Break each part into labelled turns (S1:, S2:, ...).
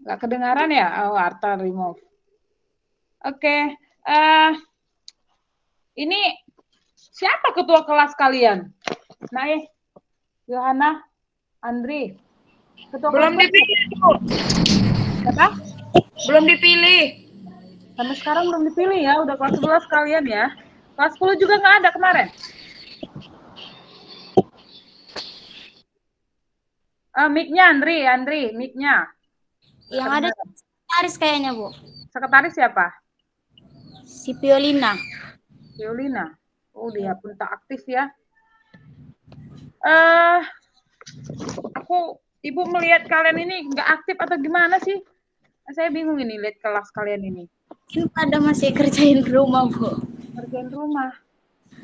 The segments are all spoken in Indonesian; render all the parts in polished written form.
S1: Nggak kedengaran ya? Oh, Arta remove. Oke. Ini siapa ketua kelas kalian? Naik, Yohana, Andri. Ketua
S2: Belum
S1: kelas
S2: dipilih, Bu.
S1: siapa?
S2: Belum dipilih.
S1: Sampai sekarang belum dipilih ya. Udah kelas 11 kalian ya. Kelas 10 juga nggak ada kemarin. Mic-nya Andri, mic-nya.
S3: Yang ada sekretaris kayaknya, Bu.
S1: Sekretaris siapa?
S3: Si Violina.
S1: Violina. Oh, dia pun tak aktif ya. Ibu melihat kalian ini nggak aktif atau gimana sih? Saya bingung ini lihat kelas kalian ini.
S3: Mungkin pada masih kerjain rumah, Bu.
S1: Kerjain rumah.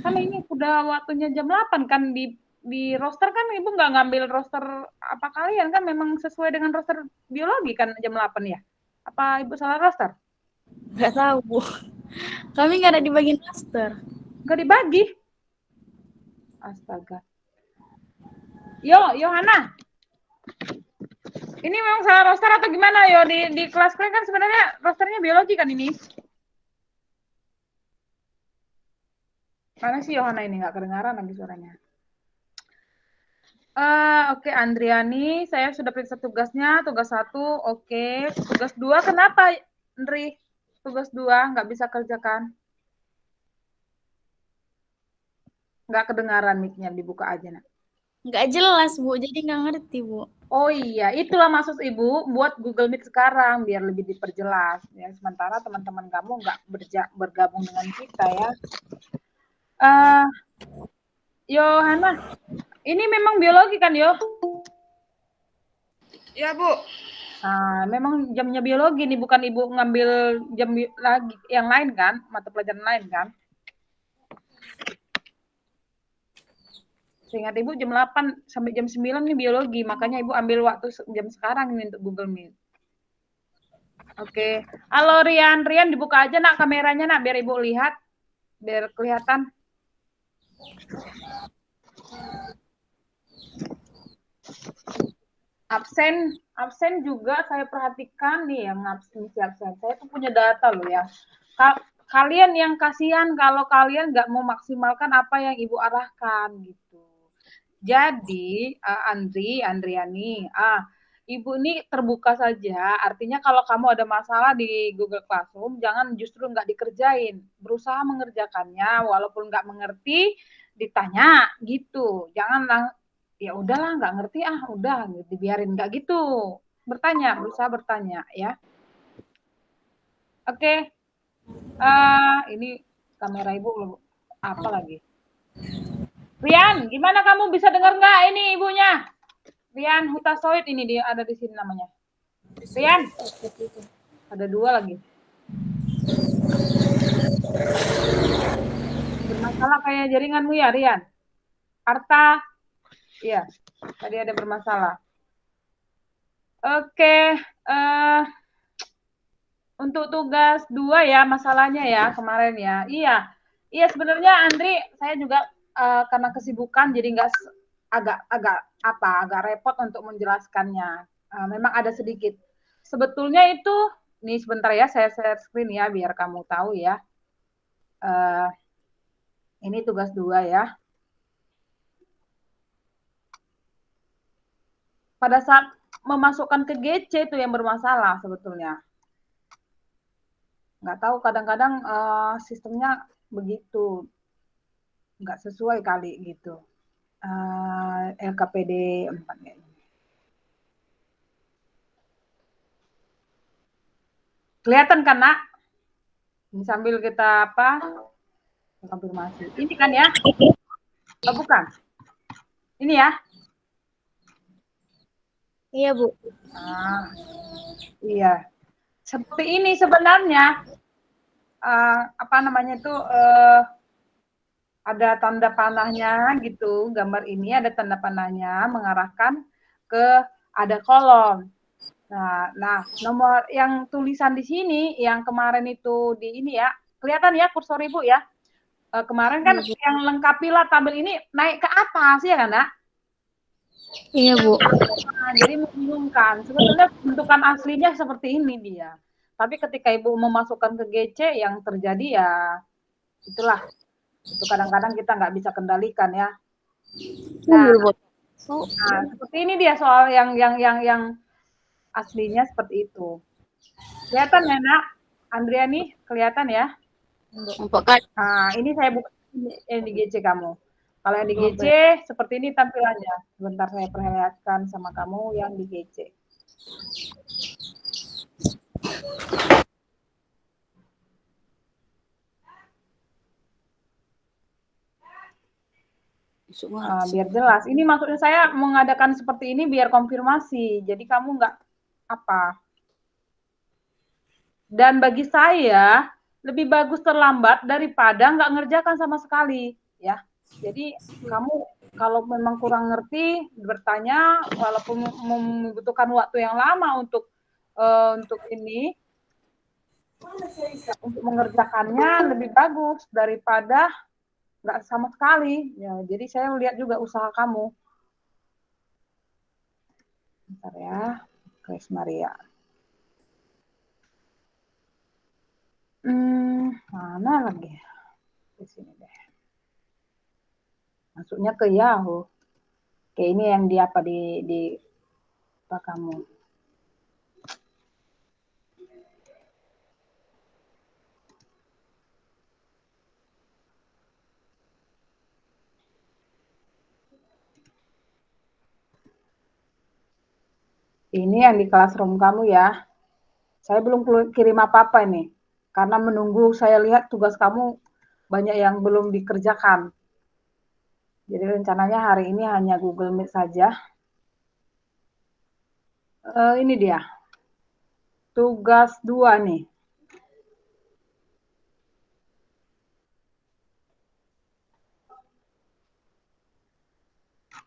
S1: Kan ini udah waktunya jam 8 kan di roster kan Ibu nggak ngambil roster apa kalian kan memang sesuai dengan roster biologi kan jam 8 ya? Apa Ibu salah roster?
S3: Nggak tahu, Bu. Kami nggak ada di bagian master.
S1: Nggak dibagi? Astaga. Yohana. Ini memang salah roster atau gimana yo? Di kelas kalian kan sebenarnya rosternya biologi kan ini? Mana sih Yohana ini nggak kedengaran lagi suaranya? Oke, Andriani, saya sudah periksa tugasnya. Tugas 1, oke. Tugas 2, kenapa, Andri? Tugas 2 nggak bisa kerjakan? Nggak kedengaran mic-nya, dibuka aja, nak.
S3: Nggak jelas, Bu. Jadi nggak ngerti, Bu.
S1: Oh iya, itulah maksud Ibu buat Google Meet sekarang, biar lebih diperjelas. Ya, sementara teman-teman kamu nggak bergabung dengan kita ya. Yohana, ini memang biologi kan, Yo?
S2: Ya, Bu.
S1: Memang jamnya biologi nih, bukan Ibu ngambil jam lagi yang lain kan, mata pelajaran lain kan? Seingat Ibu jam 8 sampai jam 9 nih biologi, makanya Ibu ambil waktu jam sekarang ini untuk Google Meet. Oke. Halo Rian, dibuka aja nak kameranya nak biar Ibu lihat, biar kelihatan. Absen juga saya perhatikan nih yang absen. Saya tuh punya data loh ya. Kalian yang kasihan kalau kalian nggak mau maksimalkan apa yang Ibu arahkan gitu. Jadi Andriani, Ibu ini terbuka saja. Artinya kalau kamu ada masalah di Google Classroom, jangan justru nggak dikerjain. Berusaha mengerjakannya, walaupun nggak mengerti, ditanya gitu. Jangan ya udahlah nggak ngerti udah dibiarin nggak gitu. Berusaha bertanya ya. Oke. Ini kamera Ibu apa lagi? Rian, gimana kamu bisa dengar nggak ini ibunya? Rian Hutasoid ini dia ada di sini namanya. Rian, ada 2 lagi. Bermasalah kayak jaringanmu ya, Rian? Arta, iya, tadi ada bermasalah. Oke, untuk tugas 2 ya masalahnya ya kemarin ya. Iya sebenarnya Andri saya juga karena kesibukan jadi nggak agak repot untuk menjelaskannya. Memang ada sedikit. Sebetulnya itu nih sebentar ya saya share screen ya biar kamu tahu ya. Ini tugas 2 ya. Pada saat memasukkan ke GC itu yang bermasalah sebetulnya. Nggak tahu kadang-kadang sistemnya begitu, nggak sesuai kali gitu. LKPD 4 kayaknya. Kelihatan kan nak? Ini sambil kita konfirmasi. Ini kan ya? Oh, bukan. Ini ya?
S3: Iya, Bu.
S1: Iya. Seperti ini sebenarnya apa namanya itu ada tanda panahnya gitu. Gambar ini ada tanda panahnya mengarahkan ke ada kolom. Nah, nomor yang tulisan di sini yang kemarin itu di ini ya, kelihatan ya kursor Ibu ya. Kemarin kan yang lengkapilah tabel ini naik ke atas ya kan, Nak?
S3: Iya, Bu.
S1: Nah, jadi membingungkan. Sebetulnya bentukan aslinya seperti ini dia. Tapi ketika Ibu memasukkan ke GC, yang terjadi ya itulah. Itu kadang-kadang kita nggak bisa kendalikan ya. Nah,
S3: Betul, Bu.
S1: nah seperti ini dia soal yang aslinya seperti itu. Kelihatan ya, Nak? Andriani, kelihatan ya?
S3: Nampak kan?
S1: Nah, ini saya buka yang di GC kamu. Kalau yang di GC seperti ini tampilannya. Sebentar saya perlihatkan sama kamu yang di GC. Biar jelas. Ini maksudnya saya mengadakan seperti ini biar konfirmasi. Jadi kamu nggak apa. Dan bagi saya lebih bagus terlambat daripada nggak ngerjakan sama sekali, ya. Jadi kamu kalau memang kurang ngerti bertanya, walaupun membutuhkan waktu yang lama untuk ini untuk mengerjakannya lebih bagus daripada nggak sama sekali. Ya, jadi saya lihat juga usaha kamu. Bentar ya, Grace Maria. Mana lagi? Di sini deh. Masuknya ke Yahoo. Kayak ini yang di apa di apa kamu? Ini yang di classroom kamu ya. Saya belum kirim apa-apa ini. Karena menunggu saya lihat tugas kamu banyak yang belum dikerjakan. Jadi rencananya hari ini hanya Google Meet saja. Ini dia. Tugas 2 nih.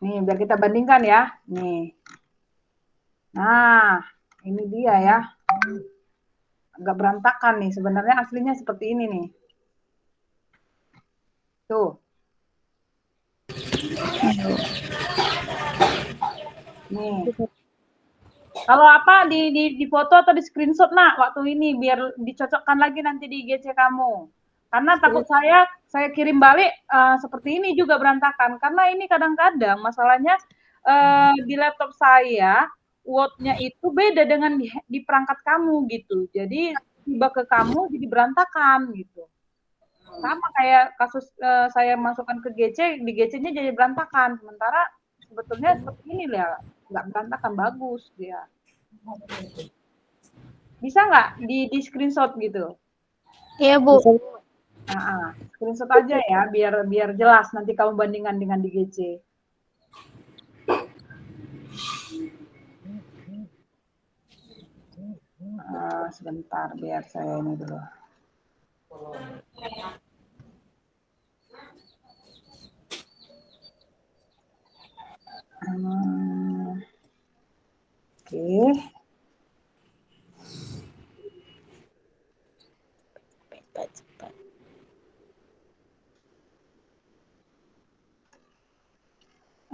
S1: Nih, biar kita bandingkan ya. Nih. Nah, ini dia ya. Agak berantakan nih. Sebenarnya aslinya seperti ini nih. Tuh. Nih. Kalau apa di foto atau di screenshot nak waktu ini biar dicocokkan lagi nanti di GC kamu. Karena takut saya kirim balik seperti ini juga berantakan. Karena ini kadang-kadang masalahnya di laptop saya Word-nya itu beda dengan di perangkat kamu gitu. Jadi tiba ke kamu jadi berantakan gitu. Sama kayak kasus saya masukkan ke GC, di GC-nya jadi berantakan. Sementara sebetulnya seperti ini lah, nggak berantakan, bagus dia. Bisa nggak di screenshot gitu?
S3: Iya, Bu.
S1: Screenshot aja ya, biar jelas nanti kamu bandingkan dengan di GC. Sebentar, biar saya ini dulu. Oke.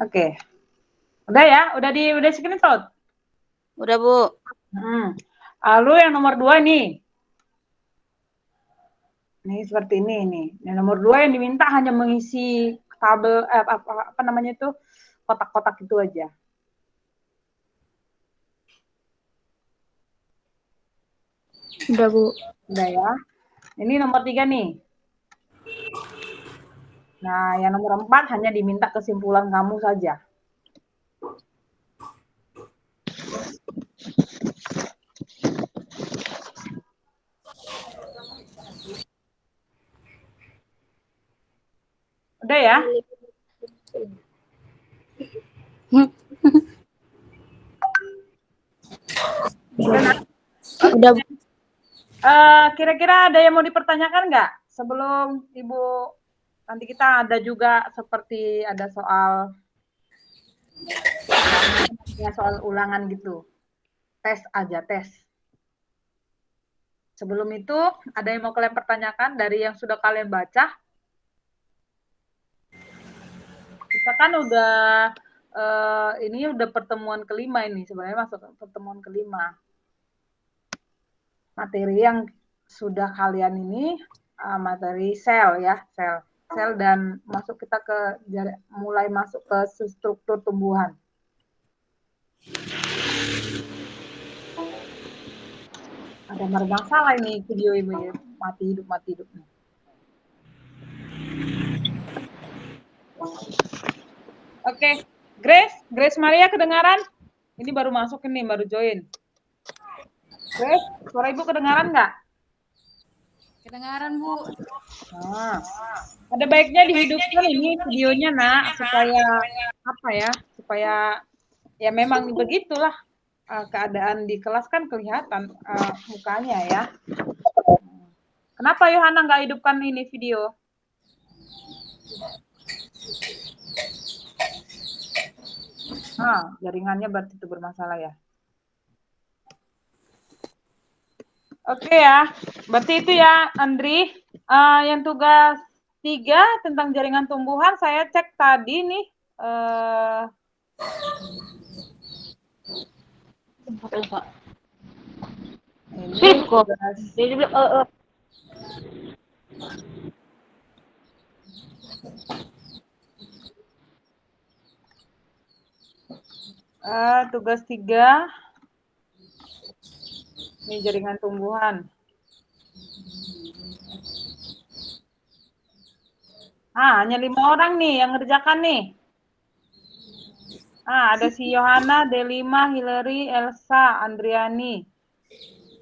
S1: Oke. Udah ya? Udah screenshot?
S3: Udah, Bu.
S1: Lalu yang nomor 2 nih. Nih seperti ini nih. Yang nomor 2 yang diminta hanya mengisi tabel apa namanya itu kotak-kotak itu aja.
S3: Udah, Bu.
S1: Udah ya. Ini nomor 3 nih. Nah, yang nomor 4 hanya diminta kesimpulan kamu saja. Udah ya?
S3: Udah.
S1: Kira-kira ada yang mau dipertanyakan nggak sebelum Ibu? Nanti kita ada juga seperti ada soal ulangan gitu. Tes aja, tes. Sebelum itu, ada yang mau kalian pertanyakan dari yang sudah kalian baca? Kita kan udah ini udah pertemuan kelima ini, sebenarnya masuk pertemuan kelima. Materi yang sudah kalian ini materi sel ya, sel dan masuk kita ke mulai masuk ke struktur tumbuhan. Ada masalah ini video ini, mati hidup nih. Oke, Grace Maria kedengaran? Ini baru masuk ini, baru join. Grace, suara Ibu kedengaran nggak?
S2: Kedengaran, Bu.
S1: Nah, ada baiknya dihidupkan ini videonya, Nak, supaya apa ya? Supaya ya memang begitulah keadaan di kelas kan kelihatan mukanya ya. Kenapa Yohana nggak hidupkan ini video? Jaringannya berarti itu bermasalah ya. Oke ya, berarti itu ya Andri. Yang tugas 3 tentang jaringan tumbuhan saya cek tadi nih. Ini tugas 3 ini jaringan tumbuhan. Hanya 5 orang nih yang ngerjakan nih. Ada si Yohana, Delima, Hillary, Elsa, Andriani.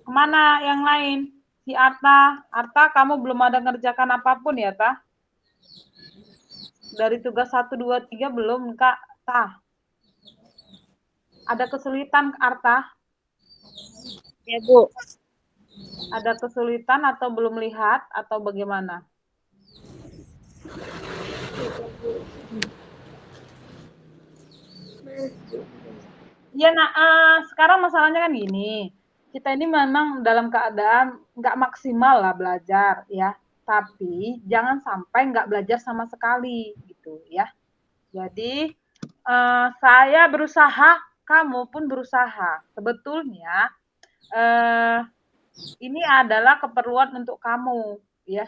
S1: Kemana yang lain? Si Arta. Arta, kamu belum ada ngerjakan apapun ya, Tah? Dari tugas 1, 2, 3 belum, Kak? Tah? Ada kesulitan, Arta?
S3: Ya, Bu.
S1: Ada kesulitan atau belum lihat atau bagaimana? Ya, sekarang masalahnya kan gini. Kita ini memang dalam keadaan nggak maksimal lah belajar, ya. Tapi jangan sampai nggak belajar sama sekali, gitu ya. Jadi, saya berusaha, kamu pun berusaha. Sebetulnya, ini adalah keperluan untuk kamu, ya.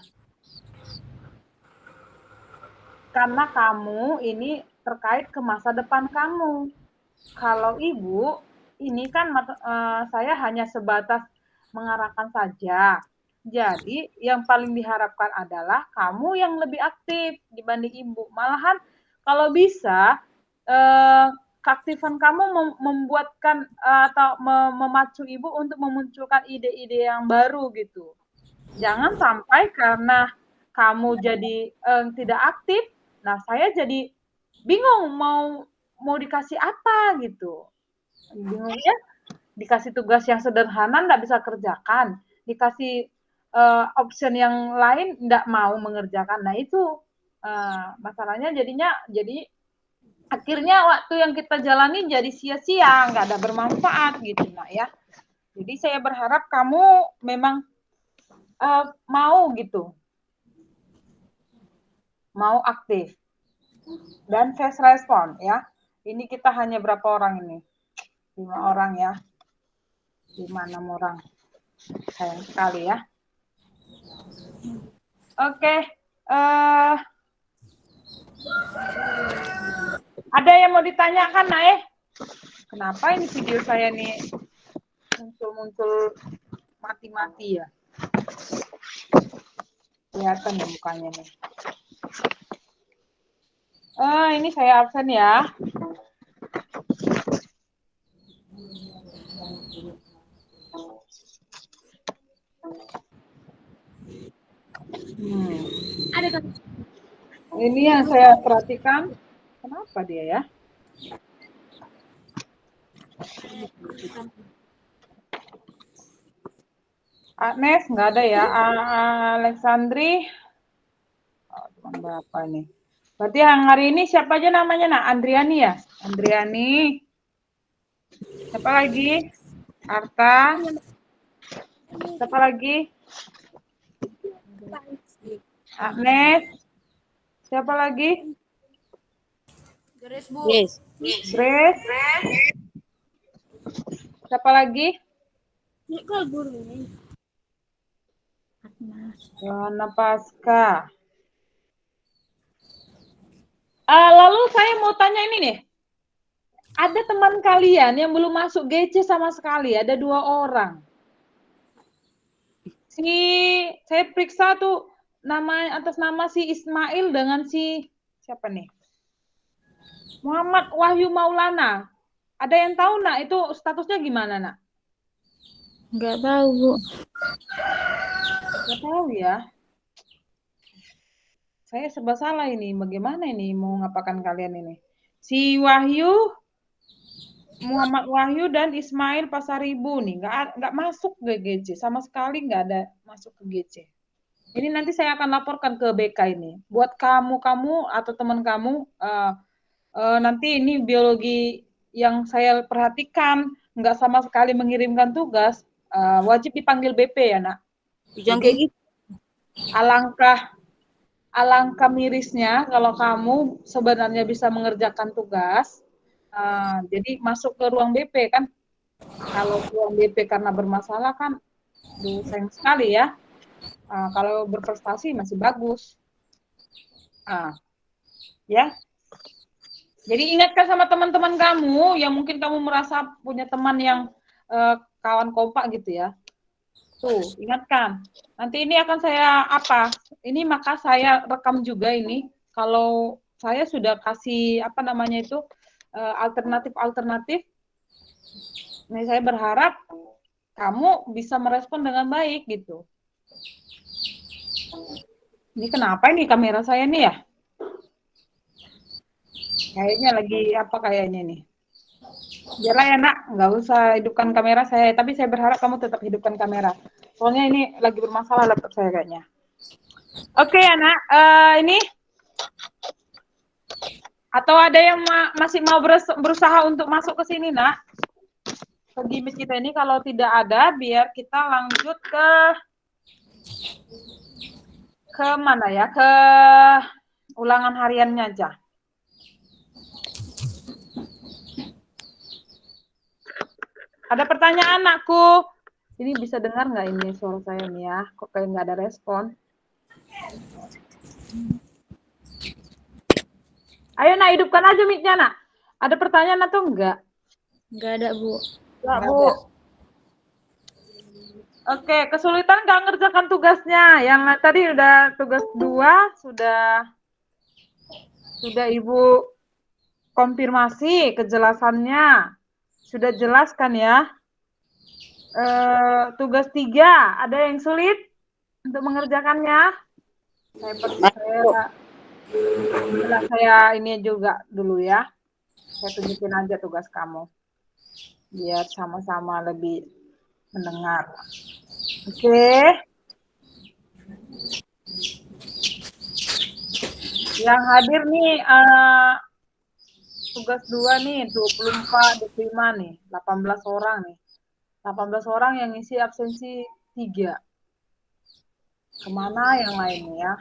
S1: Karena kamu ini terkait ke masa depan kamu. Kalau Ibu, ini kan saya hanya sebatas mengarahkan saja. Jadi, yang paling diharapkan adalah kamu yang lebih aktif dibanding Ibu. Malahan, kalau bisa, keaktifan kamu membuatkan atau memacu Ibu untuk memunculkan ide-ide yang baru gitu. Jangan sampai karena kamu jadi tidak aktif, nah saya jadi bingung mau dikasih apa gitu. Bingungnya dikasih tugas yang sederhana nggak bisa kerjakan, dikasih option yang lain nggak mau mengerjakan. Nah itu masalahnya jadi akhirnya waktu yang kita jalani jadi sia-sia, nggak ada bermanfaat gitu, nah ya. Jadi saya berharap kamu memang mau gitu, mau aktif dan fast respon ya. Ini kita hanya berapa orang ini? 5 orang ya, 5-6 orang. Sayang sekali ya. Oke, ada yang mau ditanyakan, Nae? Kenapa ini video saya nih muncul-muncul mati-mati ya? Kelihatan ya mukanya nih. Ini saya absen ya. Ini yang saya perhatikan. Kenapa dia ya? Agnes nggak ada ya. Alexandri. Cuma berapa nih? Berarti yang hari ini siapa aja namanya, Nak? Andriani ya? Andriani. Siapa lagi? Arta. Siapa lagi? Agnes. Siapa lagi?
S2: Grace, Bu.
S3: Yes.
S1: Grace. Siapa lagi?
S3: Ini kok guru ini.
S1: Yohana Pasca. Lalu saya mau tanya ini nih. Ada teman kalian yang belum masuk GC sama sekali, ada 2 orang. Saya periksa tuh nama atas nama si Ismail dengan si siapa nih? Muhammad Wahyu Maulana. Ada yang tahu nak itu statusnya gimana nak?
S3: Nggak tahu, Bu.
S1: Nggak tahu ya. Saya serba salah ini. Bagaimana ini mau ngapakan kalian ini? Si Wahyu, Muhammad Wahyu dan Ismail Pasaribu nih nggak masuk ke GC sama sekali, nggak ada masuk ke GC. Ini nanti saya akan laporkan ke BK ini. Buat kamu atau teman kamu nanti ini biologi yang saya perhatikan nggak sama sekali mengirimkan tugas, wajib dipanggil BP ya nak.
S3: Jangan kayak gitu.
S1: Alangkah mirisnya kalau kamu sebenarnya bisa mengerjakan tugas, jadi masuk ke ruang BP kan. Kalau ruang BP karena bermasalah kan, sayang sekali ya. Kalau berprestasi masih bagus. Ya. Jadi ingatkan sama teman-teman kamu yang mungkin kamu merasa punya teman yang kawan kompak gitu ya. Tuh, ingatkan. Nanti ini akan saya ini maka saya rekam juga ini. Kalau saya sudah kasih alternatif. Ini saya berharap kamu bisa merespon dengan baik gitu. Ini kenapa ini kamera saya nih ya? Kayaknya lagi kayaknya nih. Biarlah ya nak, nggak usah hidupkan kamera saya. Tapi saya berharap kamu tetap hidupkan kamera. Soalnya ini lagi bermasalah laptop saya kayaknya. Oke ya nak, ini atau ada yang masih mau berusaha untuk masuk ke sini nak? Ke Gimit kita ini kalau tidak ada, biar kita lanjut ke mana ya? Ke ulangan hariannya aja. Ada pertanyaan anakku. Ini bisa dengar nggak ini suara saya nih ya? Kok kayak nggak ada respon? Ayo nak, hidupkan aja mic-nya nak. Ada pertanyaan atau enggak?
S3: Nggak ada, Bu.
S1: Enggak, Bu. Oke, kesulitan nggak ngerjakan tugasnya? Yang tadi udah tugas 2, sudah Ibu konfirmasi kejelasannya. Sudah jelas kan ya? Tugas 3, ada yang sulit untuk mengerjakannya? Saya ini juga dulu ya. Saya tunjukin aja tugas kamu. Biar sama-sama lebih mendengar. Oke. Yang hadir nih tugas 2 nih, 24, 25 nih, 18 orang nih. 18 orang yang ngisi absensi 3. Kemana yang lainnya ya?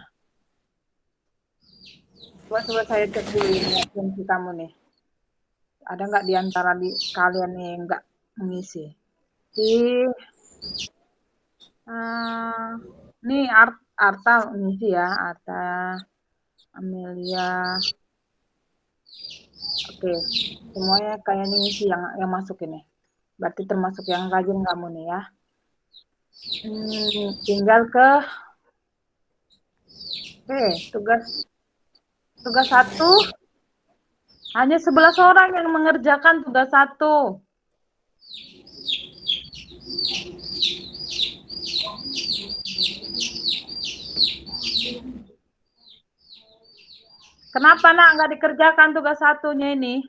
S1: Coba saya cek dulu ini absensi kamu nih. Ada nggak di antara kalian nih yang nggak mengisi? Nih Arta mengisi ya, Arta, Amelia. Oke, semuanya kayaknya ngisi yang masuk ini. Berarti termasuk yang rajin kamu nih ya. Tinggal tugas 1. Hanya 11 orang yang mengerjakan tugas 1. Kenapa nak nggak dikerjakan tugas 1-nya ini?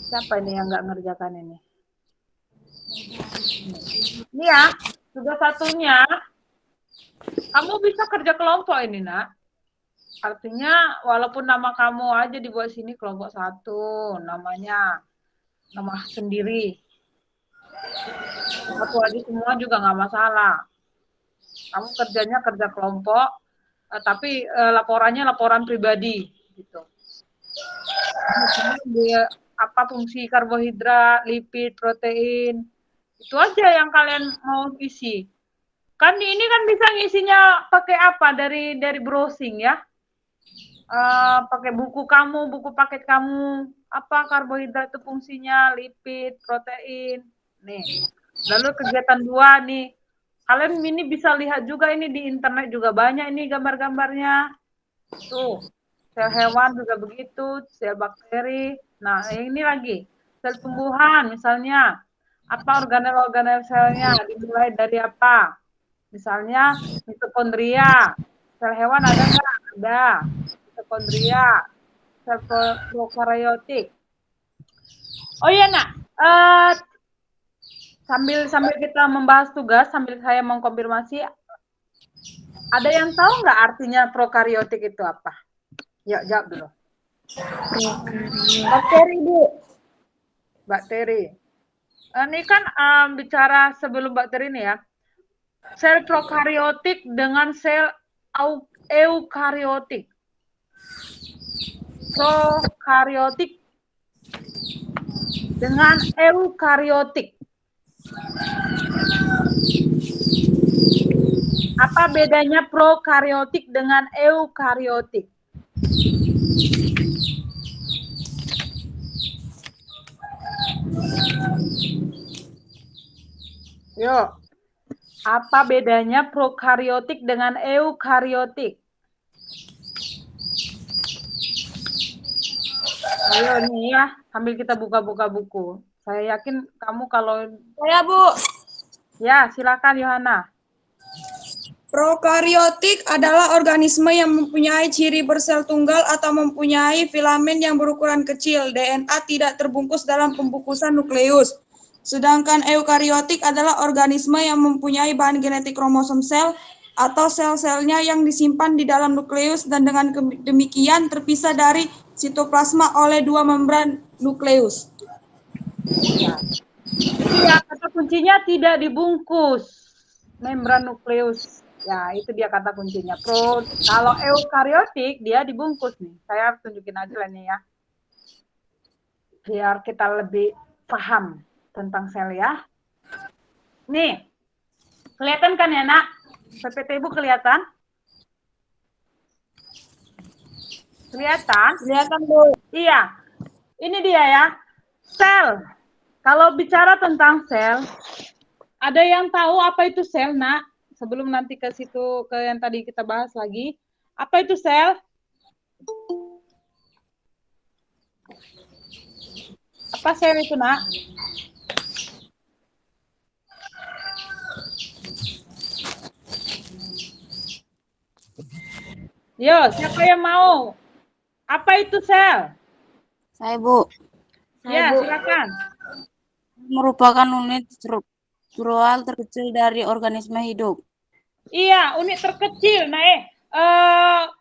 S1: Siapa ini yang nggak ngerjakan ini? Ini ya, tugas 1-nya. Kamu bisa kerja kelompok ini nak. Artinya walaupun nama kamu aja dibuat sini kelompok 1, namanya nama sendiri. Satu aja semua juga nggak masalah. Kamu kerjanya kerja kelompok, tapi laporannya laporan pribadi gitu. Dia apa fungsi karbohidrat, lipid, protein. Itu aja yang kalian mau isi. Kan ini kan bisa ngisinya pakai apa? Dari browsing ya. Pakai buku kamu, buku paket kamu, apa karbohidrat itu fungsinya, lipid, protein. Nih. Lalu kegiatan 2 nih. Kalian ini bisa lihat juga ini di internet juga banyak ini gambar-gambarnya. Tuh, sel hewan juga begitu, sel bakteri. Nah, ini lagi, sel tumbuhan misalnya. Apa organel-organel selnya, dimulai dari apa? Misalnya mitokondria. Sel hewan ada nggak? Ada. Mitokondria, sel prokaryotik. Oh iya, Nak. Sambil kita membahas tugas, sambil saya mengkonfirmasi, ada yang tahu nggak artinya prokaryotik itu apa? Yuk, jawab dulu. Bakteri, Bu. Bakteri. Ini kan bicara sebelum bakteri ini ya. Sel prokaryotik dengan sel eukaryotik. Prokaryotik dengan eukaryotik. Apa bedanya prokaryotik dengan eukaryotik? Yuk. Apa bedanya prokaryotik dengan eukaryotik? Ayo nih ya, sambil kita buka-buka buku. Saya yakin kamu kalau...
S2: Saya, Bu.
S1: Ya, silakan Yohana.
S2: Prokaryotik adalah organisme yang mempunyai ciri bersel tunggal atau mempunyai filamen yang berukuran kecil. DNA tidak terbungkus dalam pembungkusan nukleus. Sedangkan eukaryotik adalah organisme yang mempunyai bahan genetik kromosom sel atau sel-selnya yang disimpan di dalam nukleus dan dengan demikian terpisah dari sitoplasma oleh 2 membran nukleus.
S1: Iya, kata kuncinya tidak dibungkus membran nukleus. Ya, itu dia kata kuncinya. Kalau eukaryotik dia dibungkus nih. Saya tunjukin aja lah nih ya. Biar kita lebih paham tentang sel ya. Nih, kelihatan kan ya Nak? PPT Ibu kelihatan? Kelihatan?
S2: Kelihatan, Bu.
S1: Iya. Ini dia ya. Sel. Kalau bicara tentang sel, ada yang tahu apa itu sel, Nak? Sebelum nanti ke situ, ke yang tadi kita bahas lagi. Apa itu sel? Apa sel itu, Nak? Yo, siapa yang mau? Apa itu sel?
S3: Saya, Bu.
S1: Ya, silakan.
S3: Merupakan unit struktural terkecil dari organisme hidup.
S1: Iya, unit terkecil. Nah,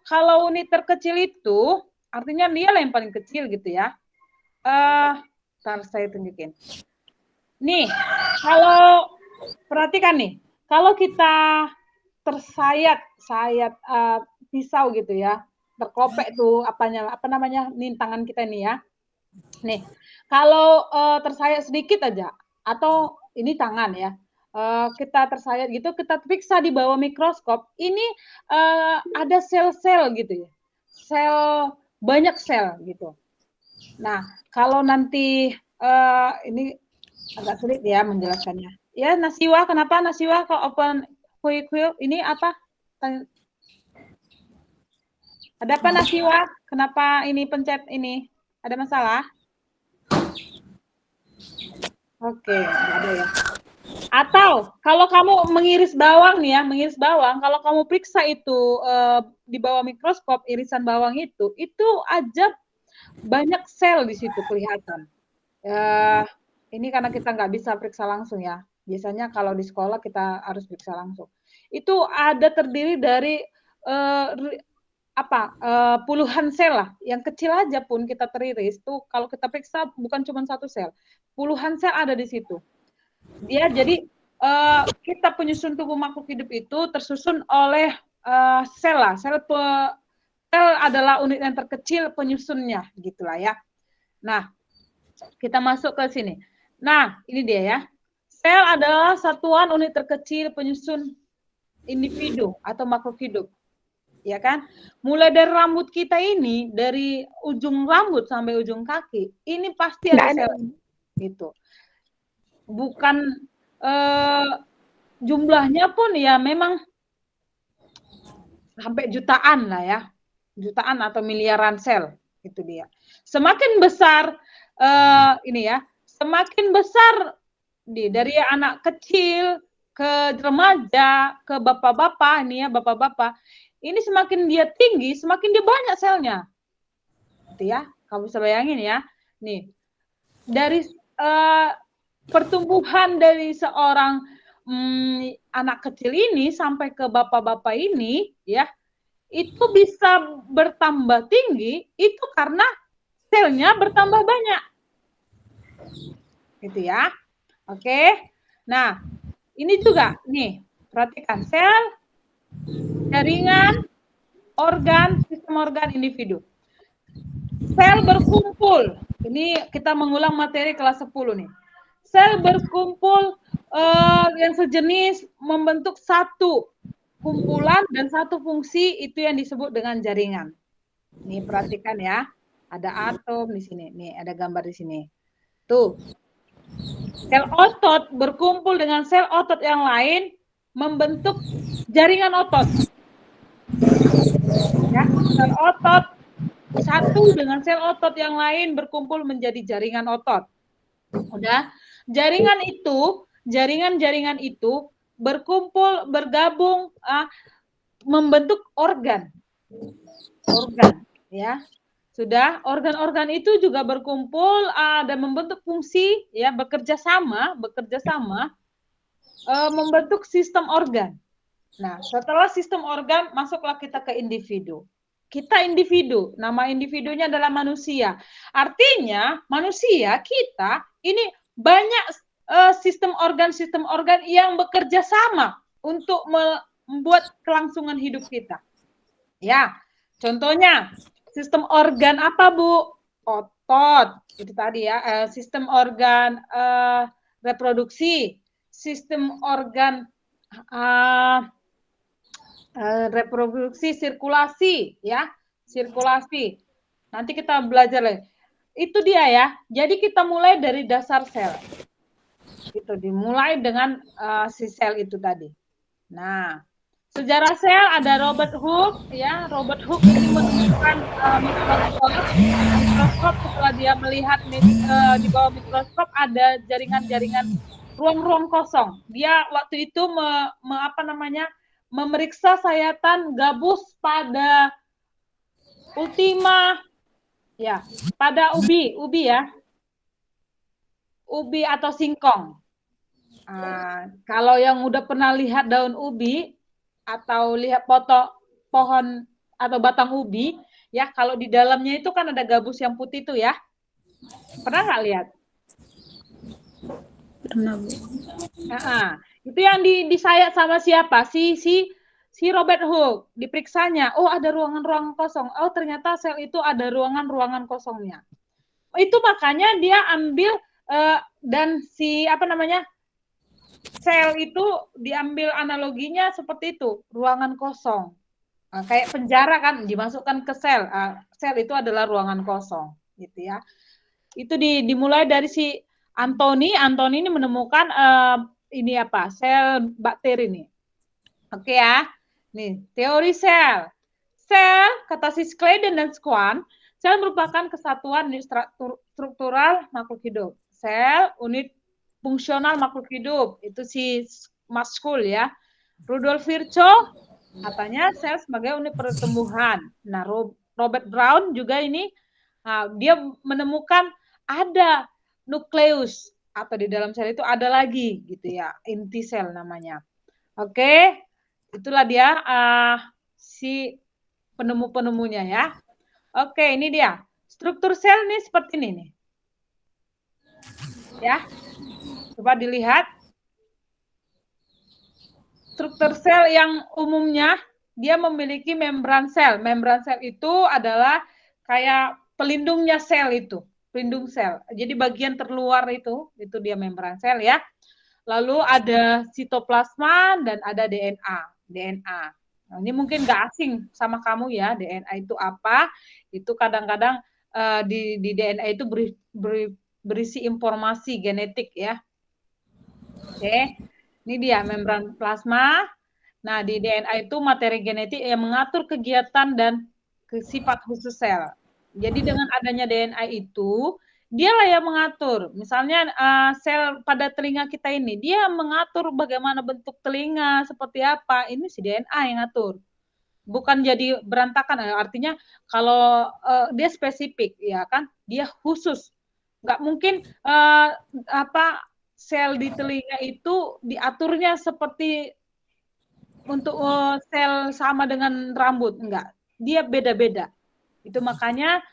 S1: kalau unit terkecil itu artinya dia lah yang paling kecil gitu ya. Ntar saya tunjukin. Nih, kalau perhatikan nih, kalau kita tersayat pisau gitu ya, terkopek tuh apa namanya nih tangan kita nih ya. Nih, kalau tersayat sedikit aja atau ini tangan ya, kita tersayat gitu, kita periksa di bawah mikroskop, ini ada sel-sel gitu ya, banyak sel gitu. Nah, kalau nanti ini agak sulit ya menjelaskannya. Ya, Nasiwa, kenapa Nasiwa kok open quick ini apa? Ada apa Nasiwa? Kenapa ini pencet ini? Ada masalah? Oke, nggak ada ya. Atau kalau kamu mengiris bawang nih ya, mengiris bawang, kalau kamu periksa itu di bawah mikroskop irisan bawang itu aja banyak sel di situ kelihatan. Ini karena kita nggak bisa periksa langsung ya. Biasanya kalau di sekolah kita harus periksa langsung. Itu ada terdiri dari puluhan sel lah. Yang kecil aja pun kita teriris tuh kalau kita periksa bukan cuma satu sel, puluhan sel ada di situ. Dia jadi kita penyusun tubuh makhluk hidup itu tersusun oleh sel lah. Sel adalah unit yang terkecil penyusunnya gitulah ya. Nah, kita masuk ke sini. Nah, ini dia ya. Sel adalah satuan unit terkecil penyusun individu atau makhluk hidup. Ya kan? Mulai dari rambut kita ini, dari ujung rambut sampai ujung kaki, ini pasti ada sel itu. Bukan jumlahnya pun ya memang sampai jutaan lah ya. Jutaan atau miliaran sel, itu dia. Semakin besar ini ya, semakin besar dari anak kecil ke remaja, ke bapak-bapak ini ya, bapak-bapak. Ini semakin dia tinggi, semakin dia banyak selnya. Gitu ya. Kamu bisa bayangin ya. Nih. Dari pertumbuhan dari seorang anak kecil ini sampai ke bapak-bapak ini ya, itu bisa bertambah tinggi itu karena selnya bertambah banyak. Gitu ya. Oke. Nah, ini juga nih, perhatikan sel, jaringan, organ, sistem organ, individu. Sel berkumpul. Ini kita mengulang materi kelas 10 nih. Sel berkumpul yang sejenis membentuk satu kumpulan dan satu fungsi, itu yang disebut dengan jaringan. Nih perhatikan ya. Ada atom di sini. Nih ada gambar di sini. Tuh. Sel otot berkumpul dengan sel otot yang lain membentuk jaringan otot. Ya, sel otot satu dengan sel otot yang lain berkumpul menjadi jaringan otot. Udah, jaringan-jaringan itu berkumpul, bergabung, membentuk organ. Organ, ya. Sudah, organ-organ itu juga berkumpul dan membentuk fungsi, ya, bekerja sama, membentuk sistem organ. Nah, setelah sistem organ, masuklah kita ke individu. Kita individu, nama individunya adalah manusia. Artinya, manusia kita ini banyak sistem organ yang bekerja sama untuk membuat kelangsungan hidup kita. Ya, contohnya, sistem organ apa, Bu? Otot, itu tadi ya, sistem organ reproduksi, sistem organ reproduksi, sirkulasi, ya, sirkulasi. Nanti kita belajar lagi. Itu dia ya. Jadi kita mulai dari dasar sel. Itu dimulai dengan si sel itu tadi. Nah, sejarah sel ada Robert Hooke, ya. Robert Hooke ini menemukan mikroskop. Setelah dia melihat di bawah mikroskop ada jaringan-jaringan ruang-ruang kosong. Dia waktu itu memeriksa sayatan gabus pada ultima, ya, pada ubi ya, ubi atau singkong. Kalau yang udah pernah lihat daun ubi atau lihat pohon atau batang ubi, ya, kalau di dalamnya itu kan ada gabus yang putih itu ya, pernah nggak lihat?
S3: Pernah, Bu.
S1: Itu yang disayat sama siapa? Si Robert Hooke. Diperiksanya, oh ada ruangan-ruangan kosong. Oh ternyata sel itu ada ruangan-ruangan kosongnya. Itu makanya dia ambil dan sel itu diambil analoginya seperti itu, ruangan kosong. Kayak penjara kan, dimasukkan ke sel. Sel itu adalah ruangan kosong, gitu ya. Itu dimulai dari si Anthony ini menemukan sel bakteri nih. Oke ya. Nih, teori sel. Sel, kata si Claydon dan Swan, sel merupakan kesatuan struktural makhluk hidup. Sel, unit fungsional makhluk hidup. Itu si Maskul ya. Rudolf Virchow, katanya sel sebagai unit pertumbuhan. Nah, Robert Brown juga ini, dia menemukan ada nukleus atau di dalam sel itu ada lagi gitu ya, inti sel namanya. Oke, itulah dia si penemu-penemunya ya. Oke, ini dia struktur sel nih seperti ini nih. Ya, coba dilihat struktur sel yang umumnya dia memiliki membran sel. Membran sel itu adalah kayak pelindungnya sel itu. pelindung sel. Jadi bagian terluar itu dia membran sel ya. Lalu ada sitoplasma dan ada DNA. Nah, ini mungkin nggak asing sama kamu ya, DNA itu apa? Itu kadang-kadang di DNA itu berisi informasi genetik ya. Oke, ini dia membran plasma. Nah, di DNA itu materi genetik yang mengatur kegiatan dan sifat khusus sel. Jadi dengan adanya DNA itu, dialah yang mengatur. Misalnya sel pada telinga kita ini, dia mengatur bagaimana bentuk telinga, seperti apa. Ini si DNA yang ngatur. Bukan jadi berantakan. Artinya kalau dia spesifik, ya kan? Dia khusus. Nggak mungkin sel di telinga itu diaturnya seperti untuk sel sama dengan rambut, enggak. Dia beda-beda. Itu makanya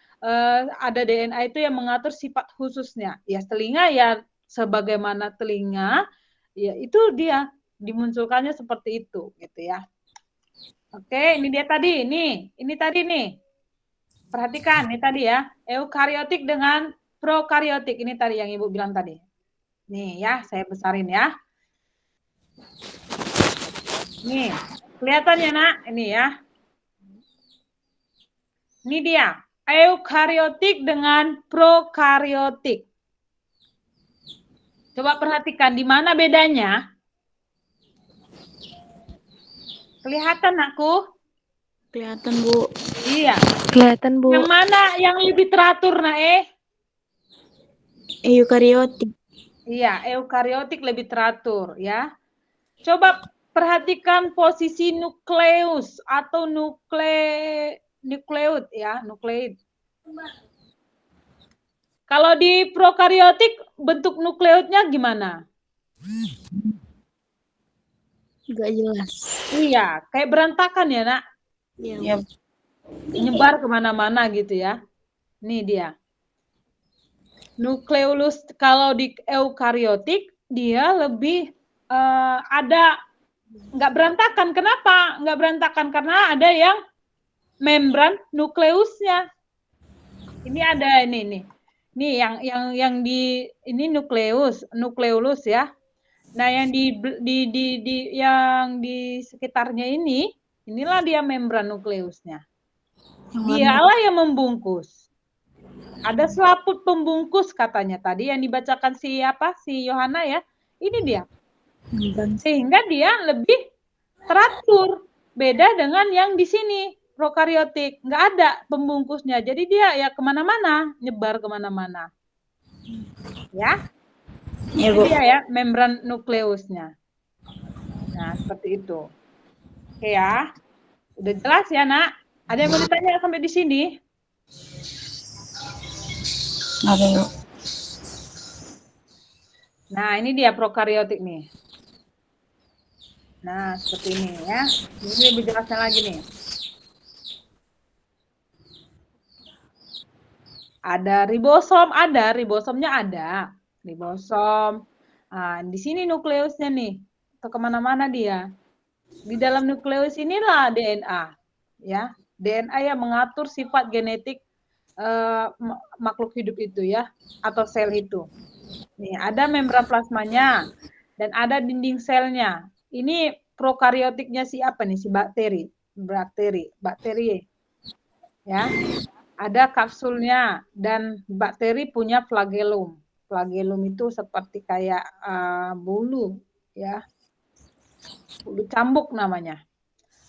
S1: ada DNA itu yang mengatur sifat khususnya. Ya telinga ya sebagaimana telinga, ya itu dia dimunculkannya seperti itu, gitu ya. Oke, ini dia tadi, ini tadi nih. Perhatikan, ini tadi ya, eukariotik dengan prokariotik. Ini tadi yang Ibu bilang tadi. Nih ya, saya besarin ya. Nih, kelihatan ya nak, ini ya. Ini dia, eukariotik dengan prokariotik. Coba perhatikan di mana bedanya. Kelihatan aku?
S3: Kelihatan, Bu.
S1: Iya.
S3: Kelihatan, Bu.
S1: Yang mana yang lebih teratur, nak
S3: Eukariotik.
S1: Iya, eukariotik lebih teratur ya. Coba perhatikan posisi nukleus atau nukleud ya, nukleid. Kalau di prokariotik bentuk nukleudnya gimana?
S3: Gak jelas.
S1: Iya, kayak berantakan ya, nak.
S3: Iya.
S1: Nyebar kemana-mana gitu ya. Ini dia. Nukleolus kalau di eukariotik dia lebih ada nggak berantakan. Kenapa nggak berantakan? Karena ada yang membran nukleusnya. Ini ada ini nih. Nih yang di ini nukleolus ya. Nah, yang yang di sekitarnya inilah dia membran nukleusnya. Dialah yang membungkus. Ada selaput pembungkus katanya tadi yang dibacakan si Yohana ya. Ini dia. Sehingga dia lebih teratur. Beda dengan yang di sini prokariotik, nggak ada pembungkusnya. Jadi dia ya kemana-mana, nyebar kemana-mana. Ya.
S3: Ya,
S1: Ini
S3: Bu.
S1: dia ya membran nukleusnya. Nah seperti itu. Oke ya. Udah jelas ya nak? Ada yang mau ditanya sampai di sini?
S3: Ada, Bu.
S1: Nah ini dia prokariotik nih. Nah seperti ini ya. Ini lebih jelasnya lagi nih. Ada ribosomnya ada. Ribosom. Nah, di sini nukleusnya nih. Atau kemana-mana dia. Di dalam nukleus inilah DNA. Ya, DNA yang mengatur sifat genetik makhluk hidup itu ya. Atau sel itu. Nih, ada membran plasmanya. Dan ada dinding selnya. Ini prokariotiknya si apa nih? Si bakteri. Bakteri. Ya. Ada kapsulnya dan bakteri punya flagellum. Flagellum itu seperti kayak bulu ya. Bulu cambuk namanya.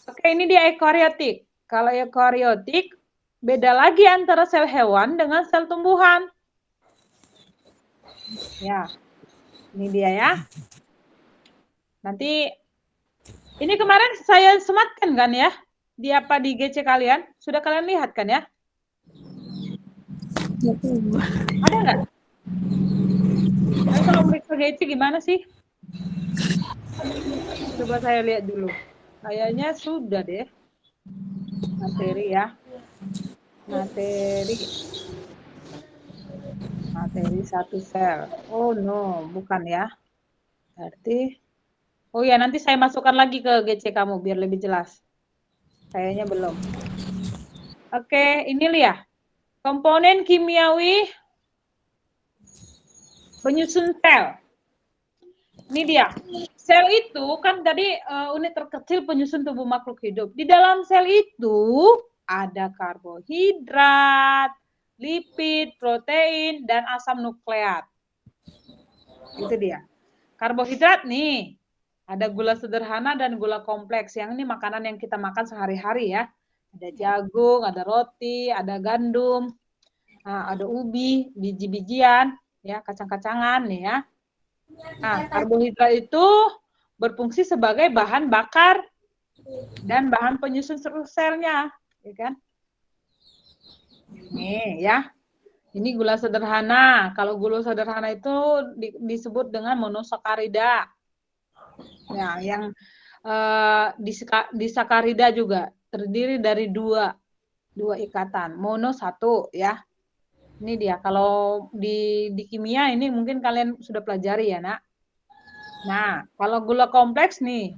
S1: Oke, ini dia eukariotik. Kalau eukariotik beda lagi antara sel hewan dengan sel tumbuhan. Ya. Ini dia ya. Nanti ini kemarin saya sematkan kan ya? Di GC kalian? Sudah kalian lihat kan ya? Ada nggak? Kalau meriksa GC gimana sih? Coba saya lihat dulu. Kayaknya sudah deh. Materi ya. Materi satu sel. Oh no, bukan ya. Berarti, oh ya nanti saya masukkan lagi ke GC kamu biar lebih jelas. Kayaknya belum. Oke, ini lihat. Komponen kimiawi Penyusun sel. Ini dia. Sel itu kan tadi unit terkecil penyusun tubuh makhluk hidup. Di dalam sel itu ada karbohidrat, lipid, protein, dan asam nukleat. Itu dia. Karbohidrat nih, ada gula sederhana dan gula kompleks. Yang ini makanan yang kita makan sehari-hari ya. Ada jagung, ada roti, ada gandum, ada ubi, biji-bijian, ya, kacang-kacangan nih ya. Nah, karbohidrat itu berfungsi sebagai bahan bakar dan bahan penyusun selnya, ya kan? Nih ya. Ini gula sederhana. Kalau gula sederhana itu disebut dengan monosakarida. Ya, yang disakarida juga terdiri dari dua ikatan. Mono satu ya. Ini dia. Kalau di kimia ini mungkin kalian sudah pelajari ya, Nak. Nah, kalau gula kompleks nih,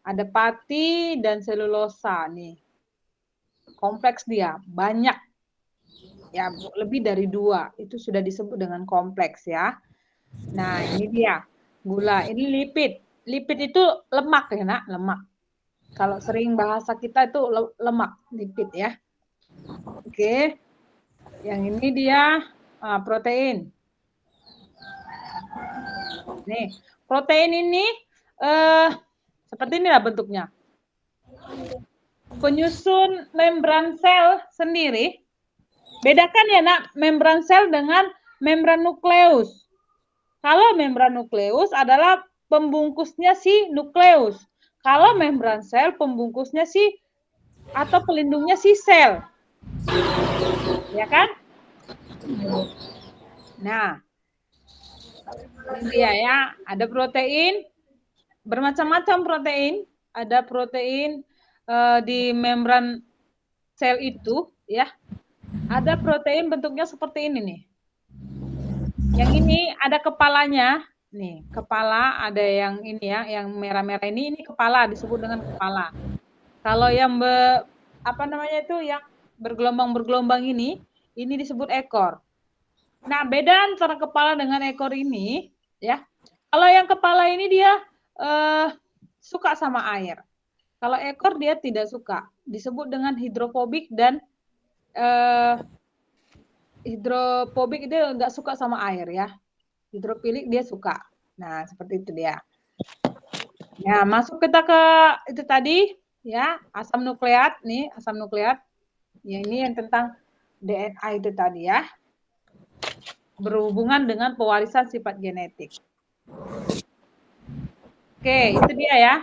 S1: ada pati dan selulosa nih. Kompleks dia, banyak. Ya, lebih dari 2. Itu sudah disebut dengan kompleks ya. Nah, ini dia. Gula, ini lipid. Lipid itu lemak ya, Nak, lemak. Kalau sering bahasa kita itu lemak, lipid ya. Oke. Yang ini dia protein. Nih, protein ini seperti inilah bentuknya. Penyusun membran sel sendiri. Bedakan ya, Nak, membran sel dengan membran nukleus. Kalau membran nukleus adalah pembungkusnya si nukleus. Kalau membran sel pembungkusnya si atau pelindungnya si sel. Ya kan? Nah, ini dia ya, ada protein, bermacam-macam protein, ada protein di membran sel itu ya. Ada protein bentuknya seperti ini nih. Yang ini ada kepalanya, nih, kepala ada yang ini ya, yang merah-merah ini kepala, disebut dengan kepala. Kalau yang apa namanya itu yang bergelombang-bergelombang ini disebut ekor. Nah, beda antara kepala dengan ekor ini, ya. Kalau yang kepala ini dia suka sama air. Kalau ekor dia tidak suka. Disebut dengan hidrofobik dan hidrofobik itu nggak suka sama air ya. Hidrofilik dia suka. Nah, seperti itu dia. Ya, masuk kita ke itu tadi ya, asam nukleat nih, asam nukleat. Ya, ini yang tentang DNA itu tadi ya. Berhubungan dengan pewarisan sifat genetik. Oke, itu dia ya.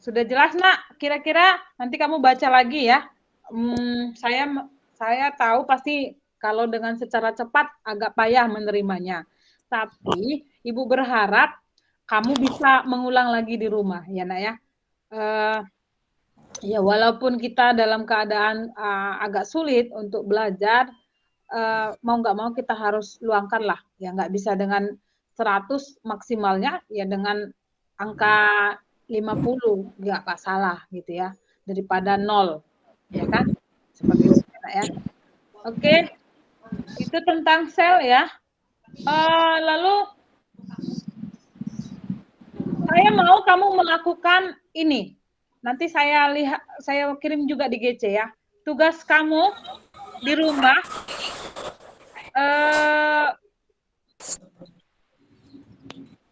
S1: Sudah jelas, Nak? Kira-kira nanti kamu baca lagi ya. Saya tahu pasti kalau dengan secara cepat agak payah menerimanya. Tapi Ibu berharap kamu bisa mengulang lagi di rumah, ya, Nak ya. Ya, walaupun kita dalam keadaan agak sulit untuk belajar, mau nggak mau kita harus luangkan lah. Ya, nggak bisa dengan 100 maksimalnya, ya dengan angka 50 nggak masalah gitu ya, daripada 0, ya kan? Seperti itu ya. Oke, itu tentang sel ya. Lalu saya mau kamu melakukan ini. Nanti saya kirim juga di GC ya. Tugas kamu di rumah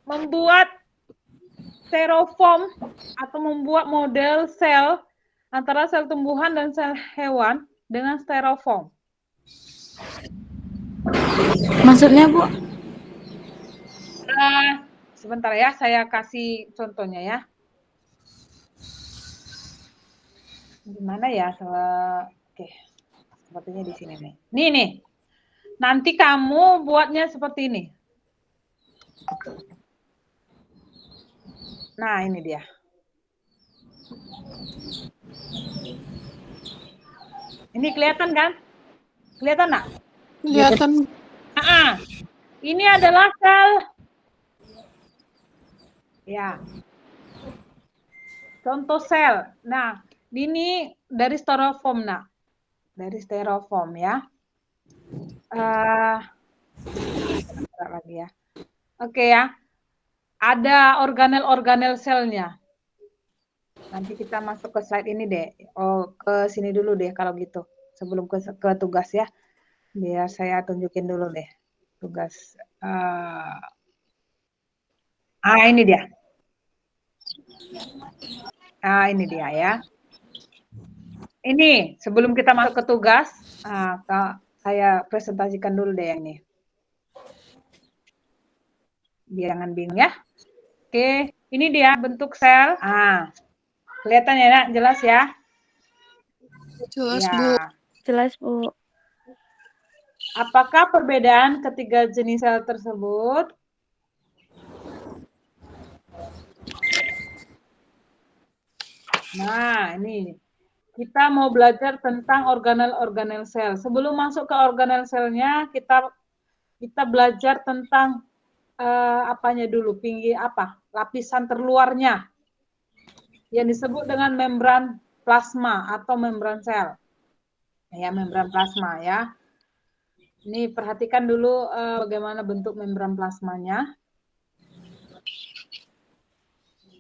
S1: membuat styrofoam atau membuat model sel antara sel tumbuhan dan sel hewan dengan styrofoam.
S3: Maksudnya, Bu?
S1: Sebentar ya, saya kasih contohnya ya. Gimana ya? Oke, sepertinya di sini nih. Nih. Nanti kamu buatnya seperti ini. Nah, ini dia. Ini kelihatan kan? Kelihatan nggak?
S3: Kelihatan.
S1: Ini adalah sel. Ya. Contoh sel. Nah, ini dari styrofoam, Nak. Dari styrofoam ya. lagi ya. Oke ya. Ada organel-organel selnya. Nanti kita masuk ke slide ini deh. Oh, ke sini dulu deh kalau gitu. Sebelum ke tugas ya. Biar saya tunjukin dulu deh tugas. Ini dia. Ini dia ya. Ini sebelum kita masuk ke tugas, saya presentasikan dulu deh yang ini. Biar jangan bingung ya. Oke, ini dia bentuk sel. Kelihatan ya, Nak? Jelas ya?
S3: Jelas,
S1: ya.
S3: Bu. Jelas, Bu.
S1: Apakah perbedaan ketiga jenis sel tersebut? Nah, ini. Kita mau belajar tentang organel-organel sel. Sebelum masuk ke organel selnya, kita belajar tentang apanya dulu, lapisan terluarnya yang disebut dengan membran plasma atau membran sel. Ya, membran plasma ya. Ini perhatikan dulu bagaimana bentuk membran plasmanya.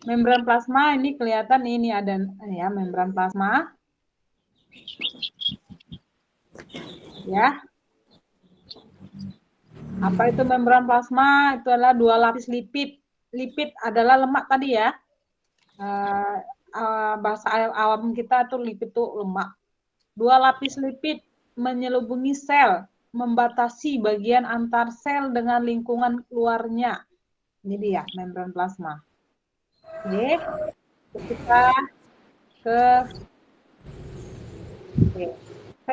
S1: Membran plasma ini kelihatan ini ada ya membran plasma. Ya. Apa itu membran plasma? Itu adalah dua lapis lipid. Lipid adalah lemak tadi ya. Bahasa awam kita tuh lipid itu lemak. Dua lapis lipid menyelubungi sel, membatasi bagian antar sel dengan lingkungan luarnya. Ini dia membran plasma. Oke, kita ke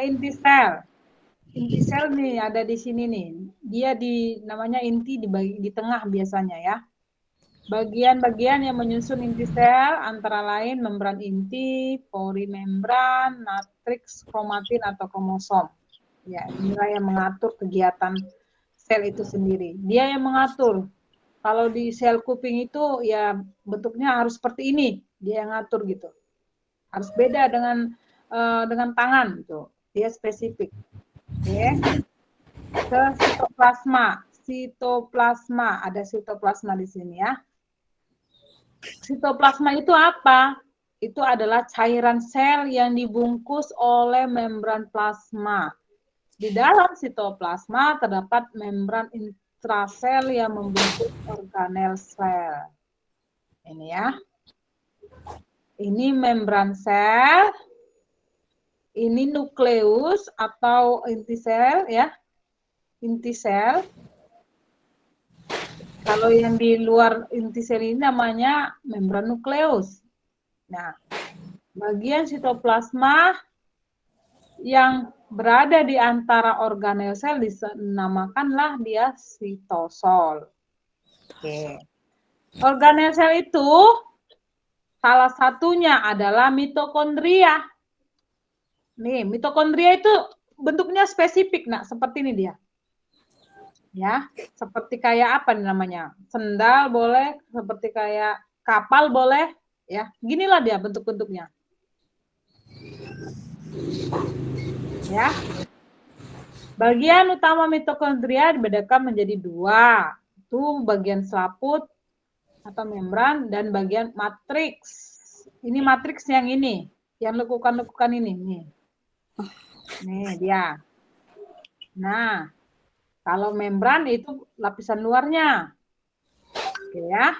S1: inti sel. Inti sel nih ada di sini nih. Dia namanya inti di tengah biasanya ya. Bagian-bagian yang menyusun inti sel antara lain membran inti, polimembran, matriks, kromatin atau kromosom. Ya, inilah yang mengatur kegiatan sel itu sendiri. Dia yang mengatur. Kalau di sel kuping itu ya bentuknya harus seperti ini, dia yang ngatur gitu. Harus beda dengan tangan gitu. Dia spesifik. Oke. Ke sitoplasma. Sitoplasma, ada sitoplasma di sini ya. Sitoplasma itu apa? Itu adalah cairan sel yang dibungkus oleh membran plasma. Di dalam sitoplasma terdapat membran intrasel yang membungkus organel sel. Ini ya. Ini membran sel. Ini nukleus atau inti sel ya. Inti sel. Kalau yang di luar inti sel ini namanya membran nukleus. Nah, bagian sitoplasma yang berada di antara organel sel dinamakanlah dia sitosol. Oke. Organel sel itu salah satunya adalah mitokondria. Nih, mitokondria itu bentuknya spesifik, Nak, seperti ini dia. Ya, seperti kayak apa namanya? Sendal boleh, seperti kayak kapal boleh, ya. Ginilah dia bentuk-bentuknya. Ya. Bagian utama mitokondria dibedakan menjadi dua. Itu bagian selaput atau membran dan bagian matriks. Ini matriks yang ini, yang lekukan-lekukan ini nih. Nih dia. Nah, kalau membran itu lapisan luarnya. Oke ya.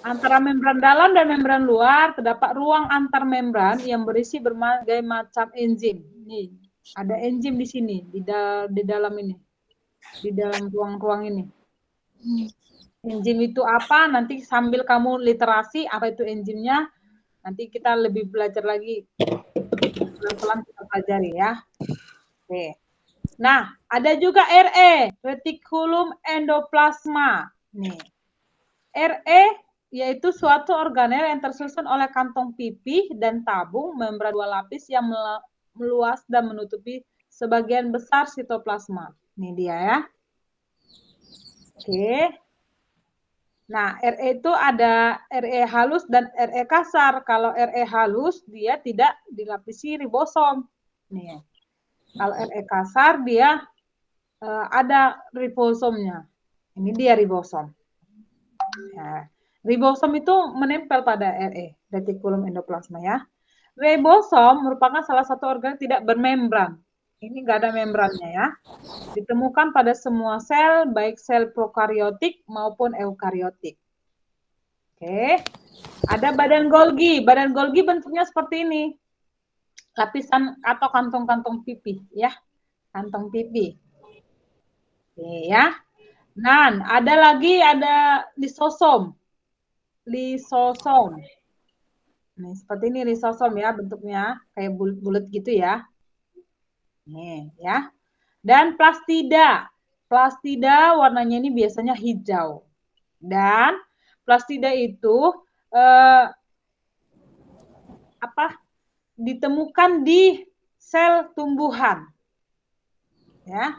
S1: Antara membran dalam dan membran luar terdapat ruang antar membran yang berisi berbagai macam enzim. Nih, ada enzim di sini, di dalam ini. Di dalam ruang-ruang ini. Enzim itu apa? Nanti sambil kamu literasi apa itu enzimnya, nanti kita lebih belajar lagi. Pelan-pelan kita pelajari ya. Oke. Nah, ada juga RE, retikulum endoplasma. Nih. RE yaitu suatu organel yang tersusun oleh kantong pipih dan tabung membran dua lapis yang meluas dan menutupi sebagian besar sitoplasma. Ini dia ya. Oke. Nah, RE itu ada RE halus dan RE kasar. Kalau RE halus dia tidak dilapisi ribosom. Nih. Kalau RE kasar dia ada ribosomnya. Ini dia ribosom. Ya. Ribosom itu menempel pada RE, retikulum endoplasma ya. Ribosom merupakan salah satu organ tidak bermembran. Ini nggak ada membrannya ya. Ditemukan pada semua sel, baik sel prokariotik maupun eukariotik. Oke. Ada badan Golgi. Badan Golgi bentuknya seperti ini. Lapisan atau kantong-kantong pipi ya. Kantong pipi. Oke ya. Nah, ada lisosom. Lisosom. Nih, seperti ini lisosom ya bentuknya, kayak bulat-bulat gitu ya. Nih, ya. Dan plastida. Plastida warnanya ini biasanya hijau. Dan plastida itu ditemukan di sel tumbuhan. Ya.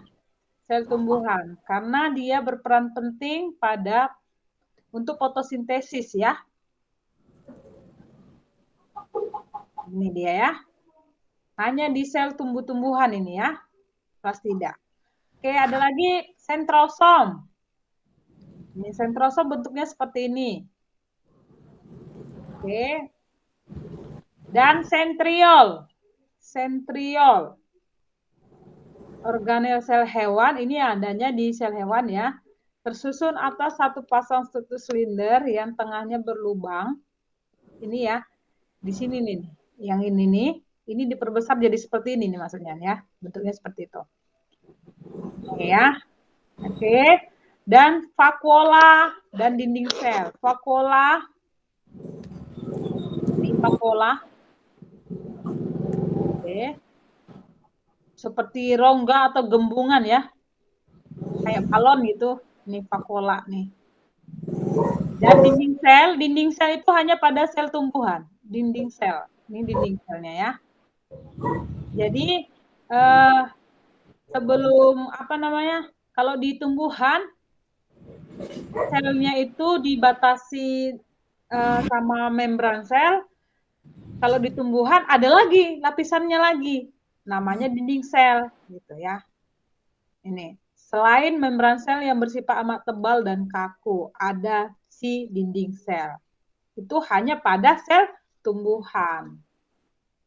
S1: Sel tumbuhan karena dia berperan penting untuk fotosintesis ya. Ini dia ya. Hanya di sel tumbuh-tumbuhan ini ya. Plastida. Oke, ada lagi sentrosom. Ini sentrosom bentuknya seperti ini. Oke. Dan sentriol. Sentriol. Organel sel hewan ini adanya di sel hewan ya. Tersusun atas satu pasang struktur silinder yang tengahnya berlubang. Ini ya. Di sini nih. Yang ini nih. Ini diperbesar jadi seperti ini nih maksudnya ya. Bentuknya seperti itu. Oke ya. Oke. Dan vakuola dan dinding sel. Vakuola. Ini vakuola. Oke. Seperti rongga atau gembungan ya. Kayak balon gitu. Ini vakuola nih. Dan dinding sel itu hanya pada sel tumbuhan. Dinding sel. Ini dinding selnya ya. Jadi sebelum kalau di tumbuhan selnya itu dibatasi sama membran sel. Kalau di tumbuhan ada lagi lapisannya lagi, namanya dinding sel gitu ya. Ini selain membran sel yang bersifat amat tebal dan kaku, ada si dinding sel. Itu hanya pada sel tumbuhan.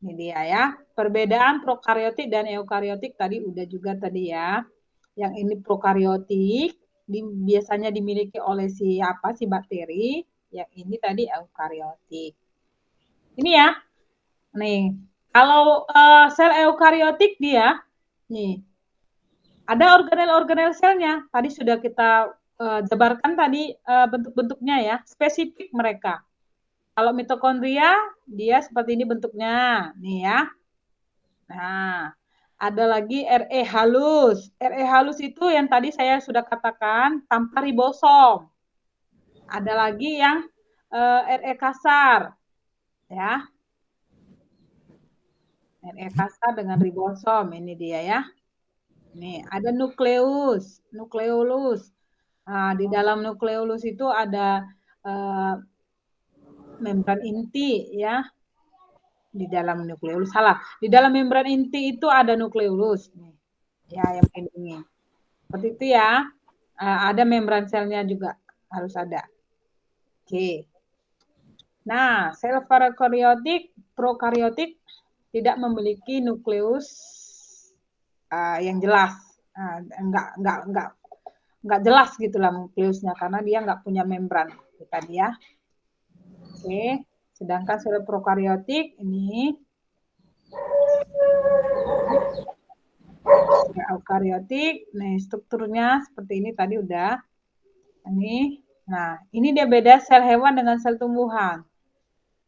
S1: Ini dia ya. Perbedaan prokariotik dan eukariotik tadi udah juga tadi ya. Yang ini prokariotik biasanya dimiliki oleh si bakteri, yang ini tadi eukariotik. Ini ya. Nih, kalau sel eukariotik dia nih ada organel-organel selnya. Tadi sudah kita jabarkan tadi bentuk-bentuknya ya, spesifik mereka. Kalau mitokondria dia seperti ini bentuknya, nih ya. Nah, ada lagi RE halus. RE halus itu yang tadi saya sudah katakan tanpa ribosom. Ada lagi yang RE kasar, ya. RE kasar dengan ribosom, ini dia ya. Nih, ada nukleus, nukleolus. Nah, di dalam nukleolus itu ada membran inti ya. Di dalam nukleolus salah. Di dalam membran inti itu ada nukleolus. Ya, yang ini. Seperti itu ya. Ada membran selnya juga harus ada. Oke. Nah, sel prokariotik tidak memiliki nukleus yang jelas. Enggak jelas gitulah nukleusnya karena dia enggak punya membran tadi ya. Oke. Sedangkan sel prokariotik ini eukariotik, nih strukturnya seperti ini tadi udah. Ini, nah ini dia beda sel hewan dengan sel tumbuhan.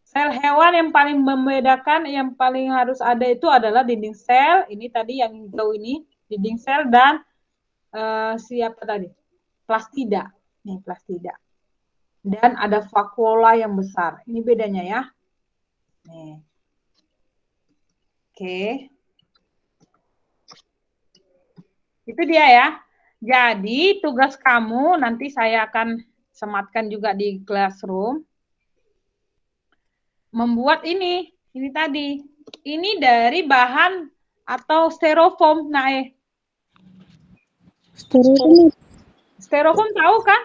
S1: Sel hewan yang paling membedakan, yang paling harus ada itu adalah dinding sel. Ini tadi yang hijau ini, dinding sel dan siapa tadi? Plastida, nih plastida. Dan ada vakuola yang besar. Ini bedanya ya. Nih. Oke. Itu dia ya. Jadi tugas kamu nanti saya akan sematkan juga di classroom. Membuat ini tadi. Ini dari bahan atau styrofoam. Nah,
S3: Styrofoam
S1: Styrofoam tahu kan?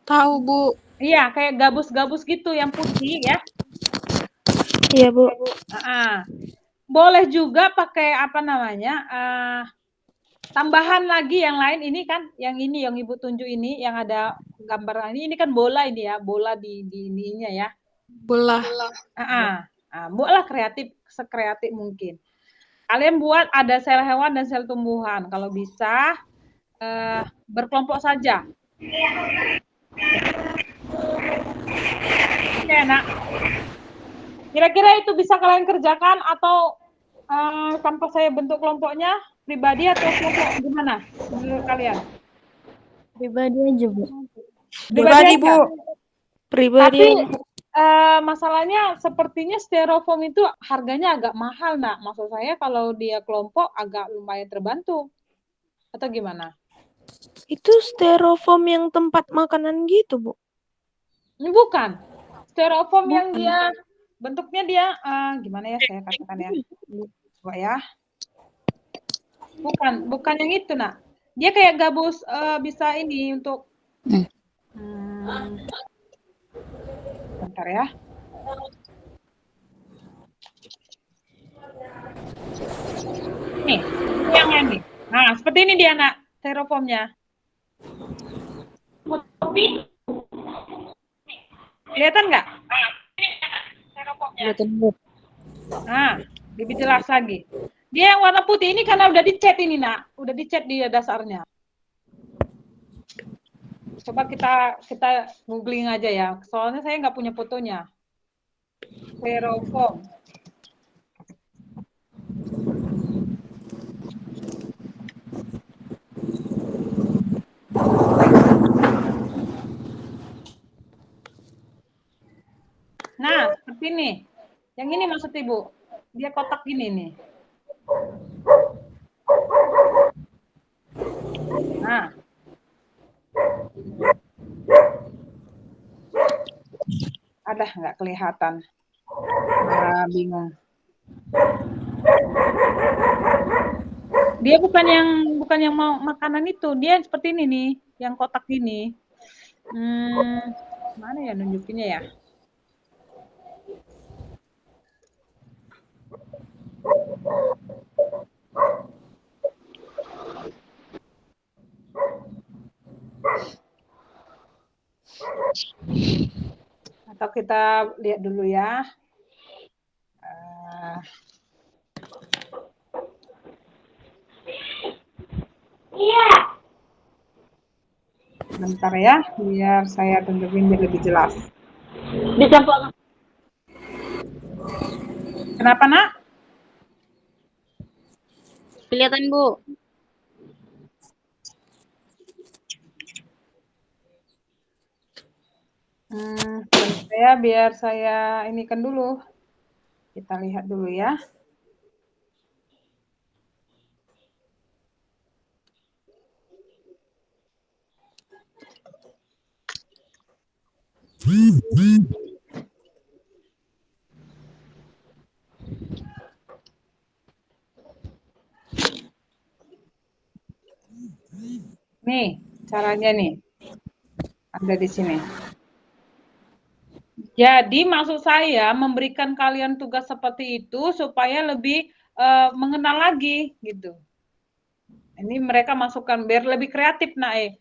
S3: tahu, Bu.
S1: Iya, kayak gabus-gabus gitu yang putih ya.
S3: Iya, Bu.
S1: Boleh juga pakai apa namanya? Tambahan lagi yang lain ini kan, yang ini yang Ibu tunjuk ini yang ada gambar ini kan bola ini ya, bola di ininya ya.
S3: Bola.
S1: Buatlah kreatif, sekreatif mungkin. Kalian buat ada sel hewan dan sel tumbuhan. Kalau bisa berkelompok saja. Oke, Nak. Kira-kira itu bisa kalian kerjakan atau tanpa saya bentuk kelompoknya, pribadi atau kelompok, gimana menurut kalian?
S3: Pribadi aja, Bu.
S2: Pribadi, Bu.
S3: Pribadi.
S1: Tapi masalahnya sepertinya styrofoam itu harganya agak mahal, Nak. Maksud saya kalau dia kelompok agak lumayan terbantu. Atau gimana?
S3: Itu styrofoam yang tempat makanan gitu, Bu.
S1: Ini bukan. Styrofoam yang dia bentuknya dia gimana ya saya katakan ya. Coba ya. Bukan yang itu, Nak. Dia kayak gabus bisa ini untuk bentar ya. Nih, yang ini. Nah, seperti ini dia, Nak, styrofoamnya. Kelihatan nggak?
S3: Kelihatan, Bu.
S1: Nah, lebih jelas lagi. Dia yang warna putih ini karena udah dicat ini, Nak. Udah dicat dia dasarnya. Coba kita googling aja ya. Soalnya saya nggak punya fotonya. Styrofoam. Nah, seperti ini. Yang ini maksud Ibu. Dia kotak gini nih. Nah. Ada nggak kelihatan? Bingung. Dia bukan yang mau makanan itu. Dia seperti ini nih, yang kotak ini. Mana ya nunjukinnya ya? Atau kita lihat dulu ya. Bentar ya, biar saya tunjukin biar lebih jelas.
S3: Bisa, Pak.
S1: Kenapa, Nak?
S3: Kelihatan, Bu.
S1: Biar saya inikan dulu. Kita lihat dulu ya. Nih, caranya nih. Ada di sini. Jadi maksud saya memberikan kalian tugas seperti itu supaya lebih mengenal lagi gitu. Ini mereka masukkan biar lebih kreatif, Nae.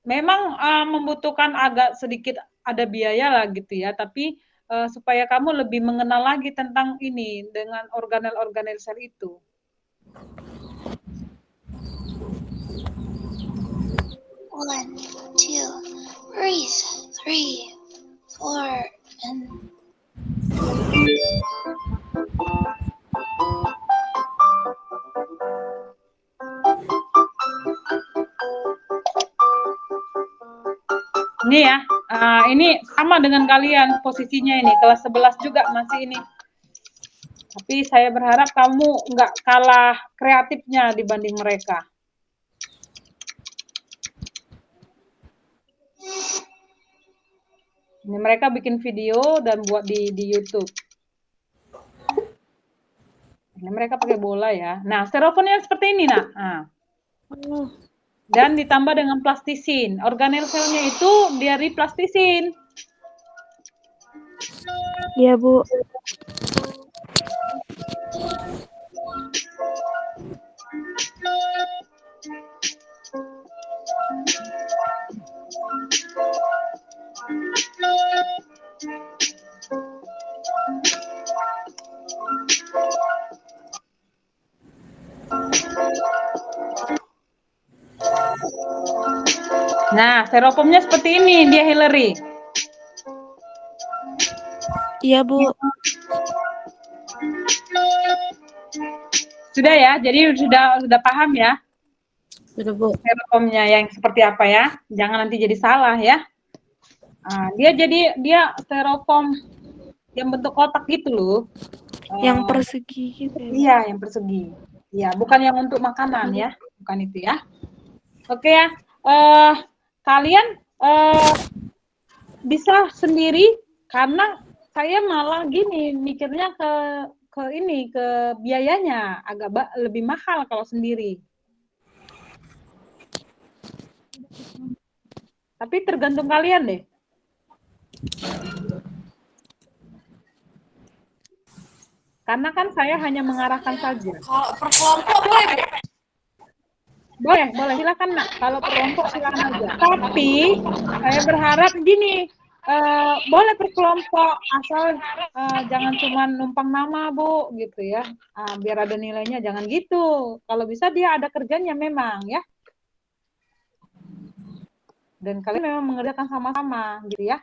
S1: Memang membutuhkan agak sedikit ada biaya lah gitu ya, tapi supaya kamu lebih mengenal lagi tentang ini dengan organel-organel sel itu.
S4: One, two, breathe, 3, 4, and
S1: ini ya, ini sama dengan kalian posisinya ini, kelas 11 juga masih ini. Tapi saya berharap kamu nggak kalah kreatifnya dibanding mereka. Ini mereka bikin video dan buat di YouTube. Ini mereka pakai bola ya. Nah, styrofoam yang seperti ini, Nak. Nah. dan ditambah dengan plastisin. Organel selnya itu dia diplastisin.
S3: Iya, Bu.
S1: Nah, styrofoamnya seperti ini dia, Hillary.
S3: Iya, Bu.
S1: Sudah ya, jadi sudah paham ya
S3: Sudah, Bu.
S1: styrofoamnya yang seperti apa ya. Jangan nanti jadi salah ya. Nah, dia styrofoam yang bentuk kotak gitu loh.
S3: Yang persegi gitu ya, Bu.
S1: Iya, yang persegi. Iya, bukan yang untuk makanan ya, bukan itu ya. Oke ya, kalian bisa sendiri karena saya malah gini mikirnya ke ini ke biayanya agak lebih mahal kalau sendiri. Tapi tergantung kalian deh. Karena kan saya hanya mengarahkan saja.
S2: Kalau per kelompok boleh, Bu?
S1: Boleh, silakan nak. Kalau per kelompok silakan aja. Tapi saya berharap gini, boleh per kelompok asal jangan cuma numpang nama Bu gitu ya. Biar ada nilainya, jangan gitu. Kalau bisa dia ada kerjanya memang ya. Dan kalian memang mengerjakan sama-sama gitu ya.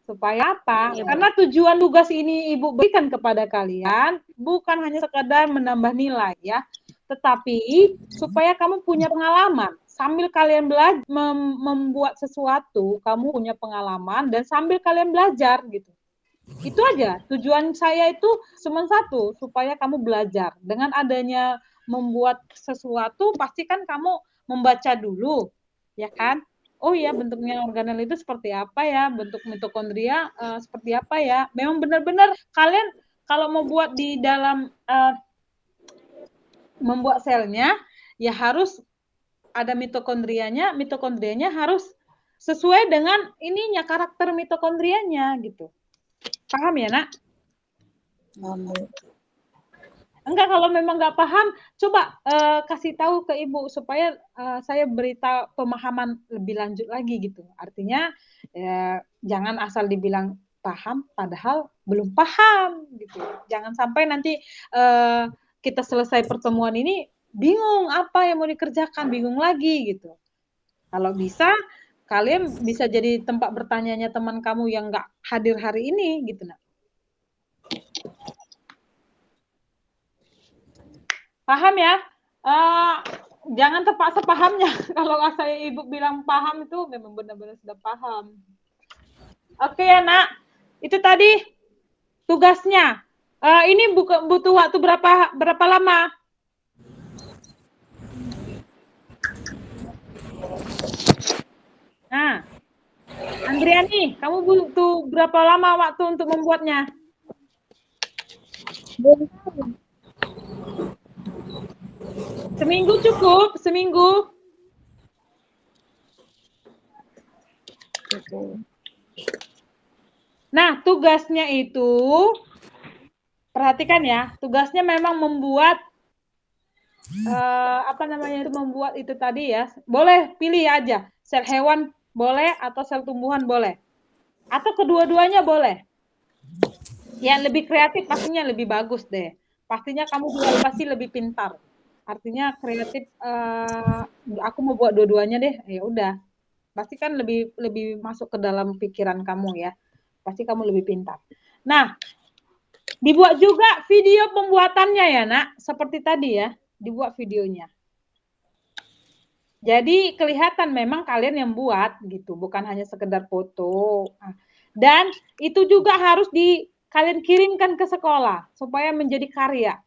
S1: Supaya apa? Karena tujuan tugas ini Ibu berikan kepada kalian bukan hanya sekadar menambah nilai ya, tetapi supaya kamu punya pengalaman. Sambil kalian belajar membuat sesuatu, kamu punya pengalaman dan sambil kalian belajar gitu. Itu aja. Tujuan saya itu cuma satu, supaya kamu belajar. Dengan adanya membuat sesuatu, pasti kan kamu membaca dulu, ya kan? Oh ya, bentuknya organel itu seperti apa ya, bentuk mitokondria seperti apa ya. Memang benar-benar kalian kalau mau buat di dalam membuat selnya, ya harus ada mitokondrianya harus sesuai dengan ininya, karakter mitokondrianya gitu. Paham ya, Nak? Enggak, kalau memang nggak paham, coba kasih tahu ke Ibu supaya saya berita pemahaman lebih lanjut lagi gitu. Artinya jangan asal dibilang paham padahal belum paham gitu. Jangan sampai nanti kita selesai pertemuan ini bingung apa yang mau dikerjakan, bingung lagi gitu. Kalau bisa kalian bisa jadi tempat bertanyanya teman kamu yang nggak hadir hari ini gitu, Nak. Paham ya? Jangan terpaksa pahamnya. Kalau saya Ibu bilang paham itu memang benar-benar sudah paham. Oke ya, Nak. Itu tadi tugasnya. Ini butuh waktu berapa lama? Nah, Andriani, kamu butuh berapa lama waktu untuk membuatnya? Seminggu cukup, seminggu. Nah, tugasnya itu, perhatikan ya, tugasnya memang membuat, membuat itu tadi ya, boleh pilih aja, sel hewan boleh atau sel tumbuhan boleh. Atau kedua-duanya boleh. Yang lebih kreatif pastinya lebih bagus deh. Pastinya kamu juga pasti lebih pintar. Artinya kreatif, aku mau buat dua-duanya deh, ya udah. Pasti kan lebih masuk ke dalam pikiran kamu ya. Pasti kamu lebih pintar. Nah, dibuat juga video pembuatannya ya, Nak. Seperti tadi ya, dibuat videonya. Jadi kelihatan memang kalian yang buat gitu, bukan hanya sekedar foto. Dan itu juga harus kalian kirimkan ke sekolah supaya menjadi karya.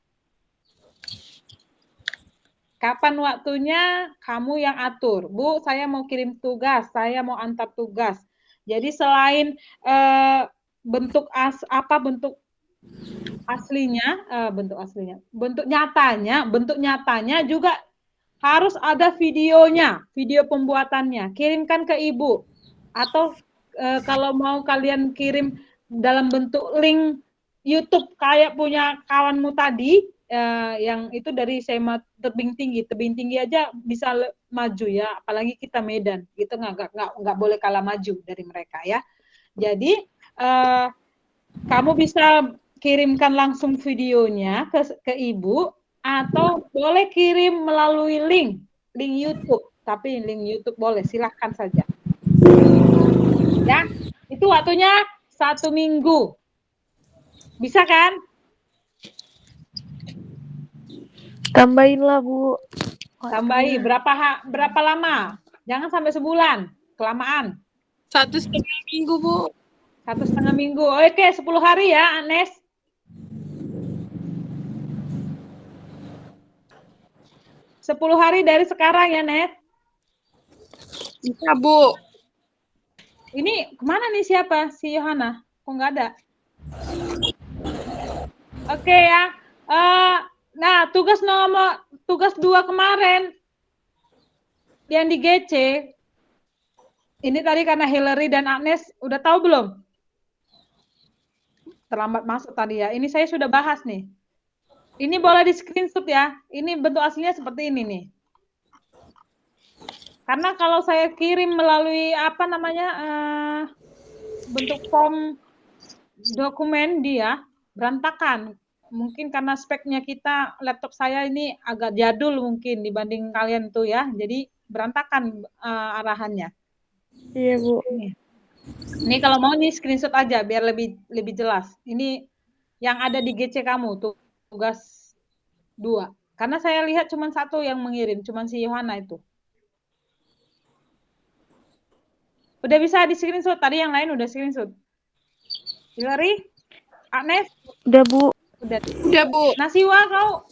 S1: Kapan waktunya kamu yang atur. Bu, saya mau kirim tugas, saya mau antar tugas. Jadi selain bentuk aslinya, bentuk nyatanya juga harus ada videonya, video pembuatannya. Kirimkan ke Ibu. Atau kalau mau kalian kirim dalam bentuk link YouTube kayak punya kawanmu tadi, yang itu dari SMA tebing tinggi aja bisa maju ya, apalagi kita Medan, itu nggak boleh kalah maju dari mereka ya. Jadi kamu bisa kirimkan langsung videonya ke Ibu, atau boleh kirim melalui link YouTube, tapi link YouTube boleh, silahkan saja. Ya, itu waktunya 1 minggu. Bisa kan?
S3: Tambahin lah, Bu.
S1: Tambahi berapa lama? Jangan sampai sebulan, kelamaan.
S2: 1,5 minggu, Bu.
S1: 1,5 minggu. Oke, 10 hari ya, Anes. 10 hari dari sekarang ya, Net.
S2: Bisa, Bu.
S1: Ini kemana nih siapa? Si Yohana? Kok nggak ada? Oke ya. Nah, tugas 2 kemarin yang di GC, ini tadi karena Hillary dan Agnes udah tahu belum? Terlambat masuk tadi ya. Ini saya sudah bahas nih. Ini boleh di screenshot ya. Ini bentuk aslinya seperti ini nih. Karena kalau saya kirim melalui apa namanya bentuk form dokumen dia berantakan. Mungkin karena speknya kita, laptop saya ini agak jadul mungkin dibanding kalian tuh ya. Jadi berantakan arahannya.
S3: Iya, Bu.
S1: Ini kalau mau nih screenshot aja biar lebih jelas. Ini yang ada di GC kamu tuh tugas 2. Karena saya lihat cuma 1 yang mengirim, cuma si Yohana itu. Udah bisa di screenshot, tadi yang lain udah screenshot. Hillary? Agnes?
S3: Udah, Bu.
S2: Udah, Bu.
S1: Nasiwa, kau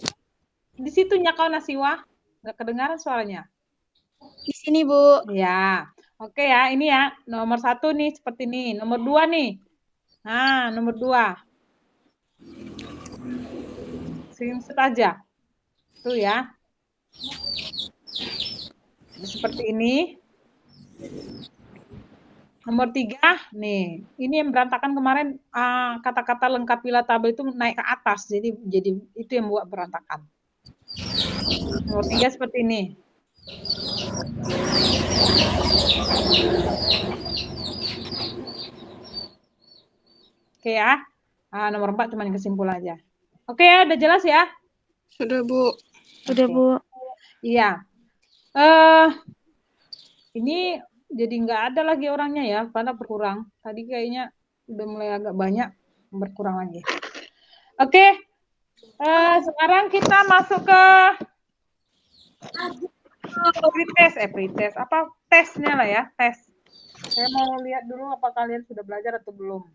S1: di situnya kau Nasiwa? Nggak kedengaran suaranya.
S2: Di sini, Bu.
S1: Ya. Oke ya, ini ya. Nomor 1 nih seperti ini. Nomor 2 nih. Nah, nomor 2. Screenshot aja. Tuh ya. Seperti ini. Nomor 3, nih. Ini yang berantakan kemarin, kata-kata lengkapilah tabel itu naik ke atas. Jadi itu yang buat berantakan. Nomor 3 seperti ini. Oke ya. Nomor 4 cuma kesimpulan aja. Oke ya, udah jelas ya?
S2: Sudah, Bu.
S3: Udah, Bu.
S1: Iya. Ini jadi nggak ada lagi orangnya ya, karena berkurang. Tadi kayaknya udah mulai agak banyak, berkurang lagi. Oke. Sekarang kita masuk ke pretest. Apa tesnya lah ya, tes. Saya mau lihat dulu apa kalian sudah belajar atau belum.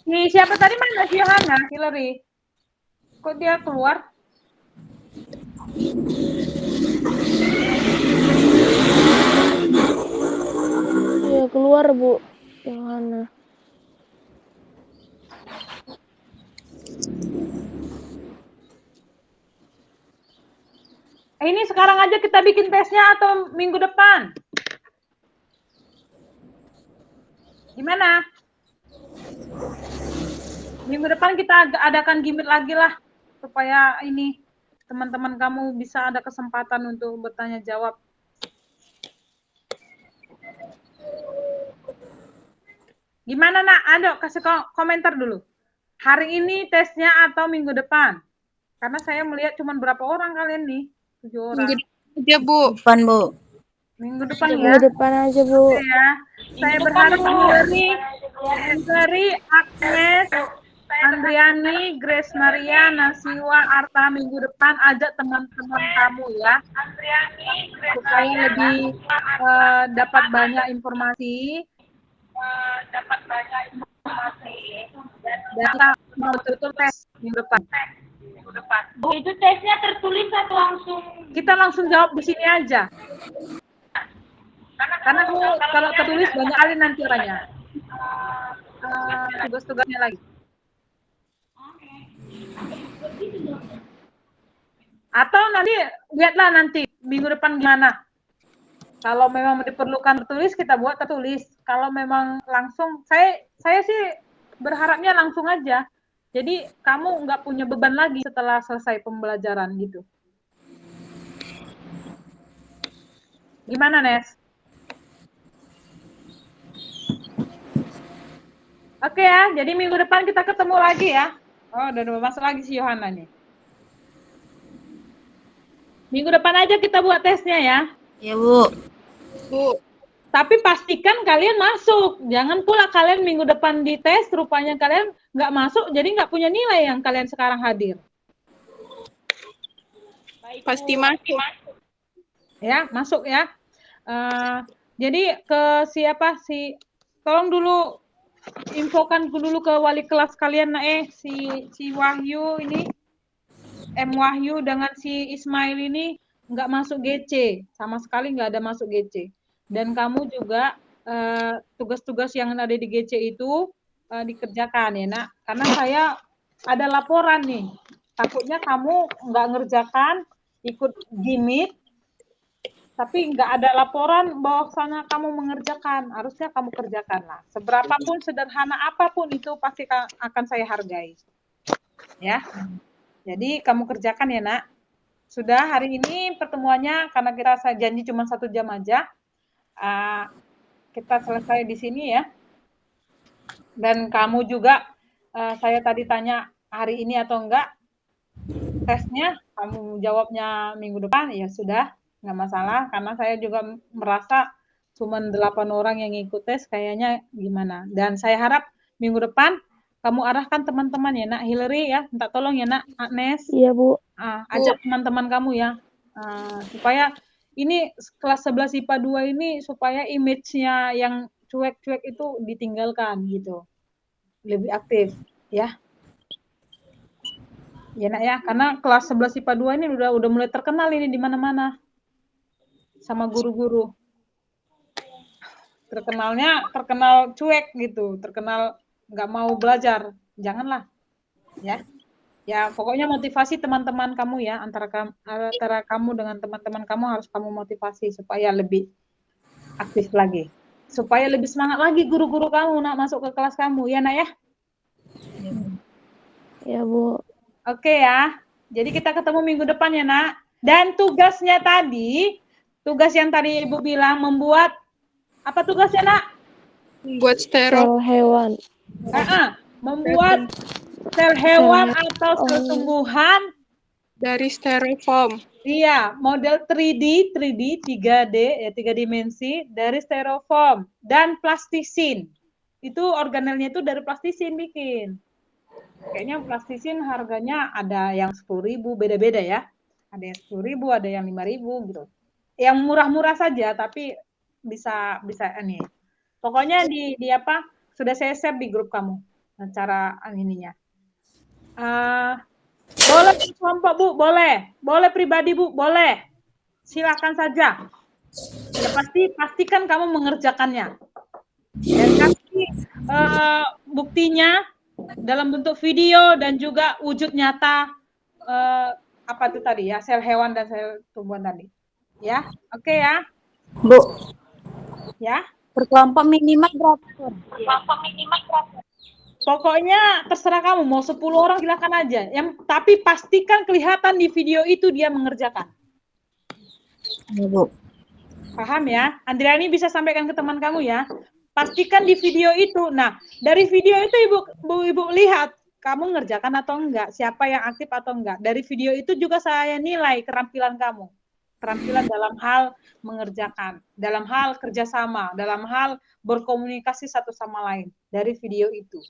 S1: Nih, siapa tadi mana si Yohana, Hillary? Kok dia keluar?
S3: Iya, keluar, Bu. Yohana.
S1: Ini sekarang aja kita bikin tesnya atau minggu depan? Gimana? Minggu depan kita adakan gimmick lagi lah, supaya ini teman-teman kamu bisa ada kesempatan untuk bertanya jawab. Gimana nak? Ayo kasih komentar dulu. Hari ini tesnya atau minggu depan? Karena saya melihat cuma berapa orang kalian nih? 7 orang.
S2: Minggu depan aja, Bu.
S5: Depan, Bu.
S1: Minggu depan ya.
S3: Minggu depan aja, Bu.
S1: Oke ya. Saya berharap Hillary, Agnes, Andriani, Grace Maria, Nasiwa, Arta minggu depan ajak teman-teman kamu ya. Supaya lebih dapat banyak informasi. Dan kita mau betul-betul tes minggu depan.
S6: Itu tesnya tertulis atau langsung?
S1: Kita langsung jawab di sini aja. Karena kalau tertulis banyak kali nanti orangnya. Tugas-tugasnya lagi. Atau nanti lihatlah nanti minggu depan gimana. Kalau memang diperlukan tertulis, kita buat tertulis. Kalau memang langsung, saya sih berharapnya langsung aja. Jadi kamu nggak punya beban lagi setelah selesai pembelajaran gitu. Gimana, Nes? Oke ya, jadi minggu depan kita ketemu lagi ya. Oh, udah masuk lagi si Yohana nih. Minggu depan aja kita buat tesnya ya.
S3: Ya, Bu.
S2: Bu.
S1: Tapi pastikan kalian masuk. Jangan pula kalian minggu depan dites, rupanya kalian nggak masuk, jadi nggak punya nilai yang kalian sekarang hadir.
S5: Pasti masuk.
S1: Ya, masuk ya. Jadi ke siapa si, tolong dulu infokan dulu ke wali kelas kalian, si Wahyu ini, Wahyu dengan si Ismail ini nggak masuk GC, sama sekali nggak ada masuk GC. Dan kamu juga tugas-tugas yang ada di GC itu dikerjakan ya nak, karena saya ada laporan nih, takutnya kamu nggak ngerjakan, ikut gimmick, tapi nggak ada laporan bahwasanya kamu mengerjakan, harusnya kamu kerjakan lah. Seberapapun sederhana apapun itu pasti akan saya hargai, ya. Jadi kamu kerjakan ya nak. Sudah hari ini pertemuannya karena saya janji cuma 1 jam aja. Kita selesai di sini ya. Dan kamu juga saya tadi tanya hari ini atau enggak tesnya, kamu jawabnya minggu depan, ya sudah, nggak masalah. Karena saya juga merasa cuma 8 orang yang ikut tes, kayaknya gimana. Dan saya harap minggu depan kamu arahkan teman-teman ya nak, Hillary ya, minta tolong ya nak, Agnes.
S3: Iya, Bu.
S1: Ajak teman-teman kamu ya, supaya ini kelas 11 IPA 2 ini supaya image-nya yang cuek-cuek itu ditinggalkan gitu. Lebih aktif ya. Ya nak ya, karena kelas 11 IPA 2 ini udah mulai terkenal ini di mana-mana. Sama guru-guru. Terkenal cuek gitu, terkenal nggak mau belajar. Janganlah. Ya. Ya, pokoknya motivasi teman-teman kamu ya, antara kamu dengan teman-teman kamu harus kamu motivasi supaya lebih aktif lagi. Supaya lebih semangat lagi guru-guru kamu nak masuk ke kelas kamu, ya nak ya?
S3: Ya, Bu.
S1: Oke ya. Jadi kita ketemu minggu depan ya nak. Dan tugasnya tadi, tugas yang tadi Ibu bilang membuat, apa tugasnya nak?
S5: Buat stereo.
S3: Sel hewan.
S1: Membuat sel hewan atau sel tumbuhan
S5: Dari styrofoam.
S1: Iya, model 3D, 3D ya, 3 dimensi dari styrofoam dan plastisin. Itu organelnya itu dari plastisin bikin. Kayaknya plastisin harganya ada yang 10.000, beda-beda ya. Ada yang 10.000, ada yang 5.000 gitu. Yang murah-murah saja tapi bisa ini. Pokoknya di apa? Sudah saya share di grup kamu cara ininya. Boleh kelompok Bu, boleh. Boleh pribadi Bu, boleh. Silakan saja. Ya pastikan kamu mengerjakannya. Dan kasih buktinya dalam bentuk video dan juga wujud nyata apa itu tadi ya, sel hewan dan sel tumbuhan tadi. Ya, oke ya.
S3: Bu.
S1: Ya.
S3: Berkelompok minimal berapa?
S1: Pokoknya terserah kamu, mau 10 orang silakan aja. Tapi pastikan kelihatan di video itu dia mengerjakan.
S3: Ya, Bu.
S1: Paham ya? Andriani bisa sampaikan ke teman kamu ya. Pastikan di video itu. Nah, dari video itu Ibu lihat kamu ngerjakan atau enggak, siapa yang aktif atau enggak. Dari video itu juga saya nilai keterampilan kamu. Keterampilan dalam hal mengerjakan, dalam hal kerjasama, dalam hal berkomunikasi satu sama lain dari video itu.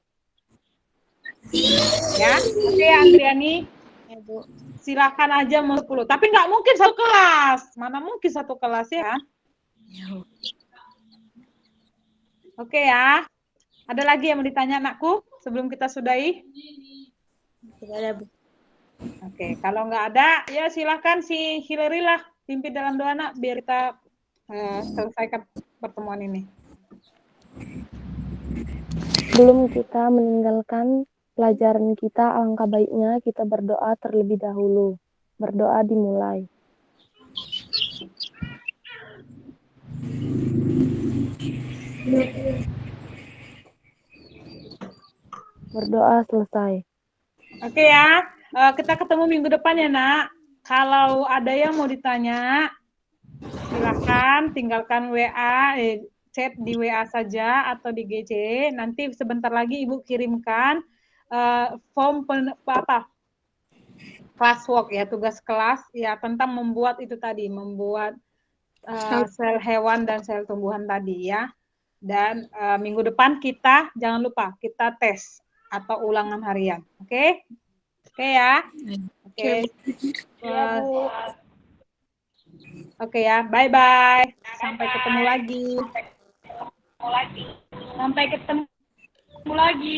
S1: Ya, oke ya Andriani.
S3: Ya, Bu.
S1: Silakan aja mau 10. Tapi nggak mungkin satu kelas. Mana mungkin satu kelas ya? Oke ya. Ada lagi yang mau ditanya anakku sebelum kita sudahi?
S3: Tidak ada, Bu.
S1: Oke, kalau nggak ada, ya silakan si Hillary lah pimpin dalam doa nak biar kita selesaikan pertemuan ini.
S7: Sebelum kita meninggalkan pelajaran kita, alangkah baiknya kita berdoa terlebih dahulu. Berdoa dimulai. Berdoa selesai.
S1: Oke ya, kita ketemu minggu depan ya nak. Kalau ada yang mau ditanya, silahkan tinggalkan WA, chat di WA saja atau di GC. Nanti sebentar lagi Ibu kirimkan form classwork ya, tugas kelas ya tentang membuat itu tadi, membuat sel hewan dan sel tumbuhan tadi ya. Dan minggu depan kita jangan lupa kita tes atau ulangan harian. Oke? Oke ya. Oke. Oke ya. Bye bye. Sampai ketemu lagi.
S6: Sampai ketemu lagi.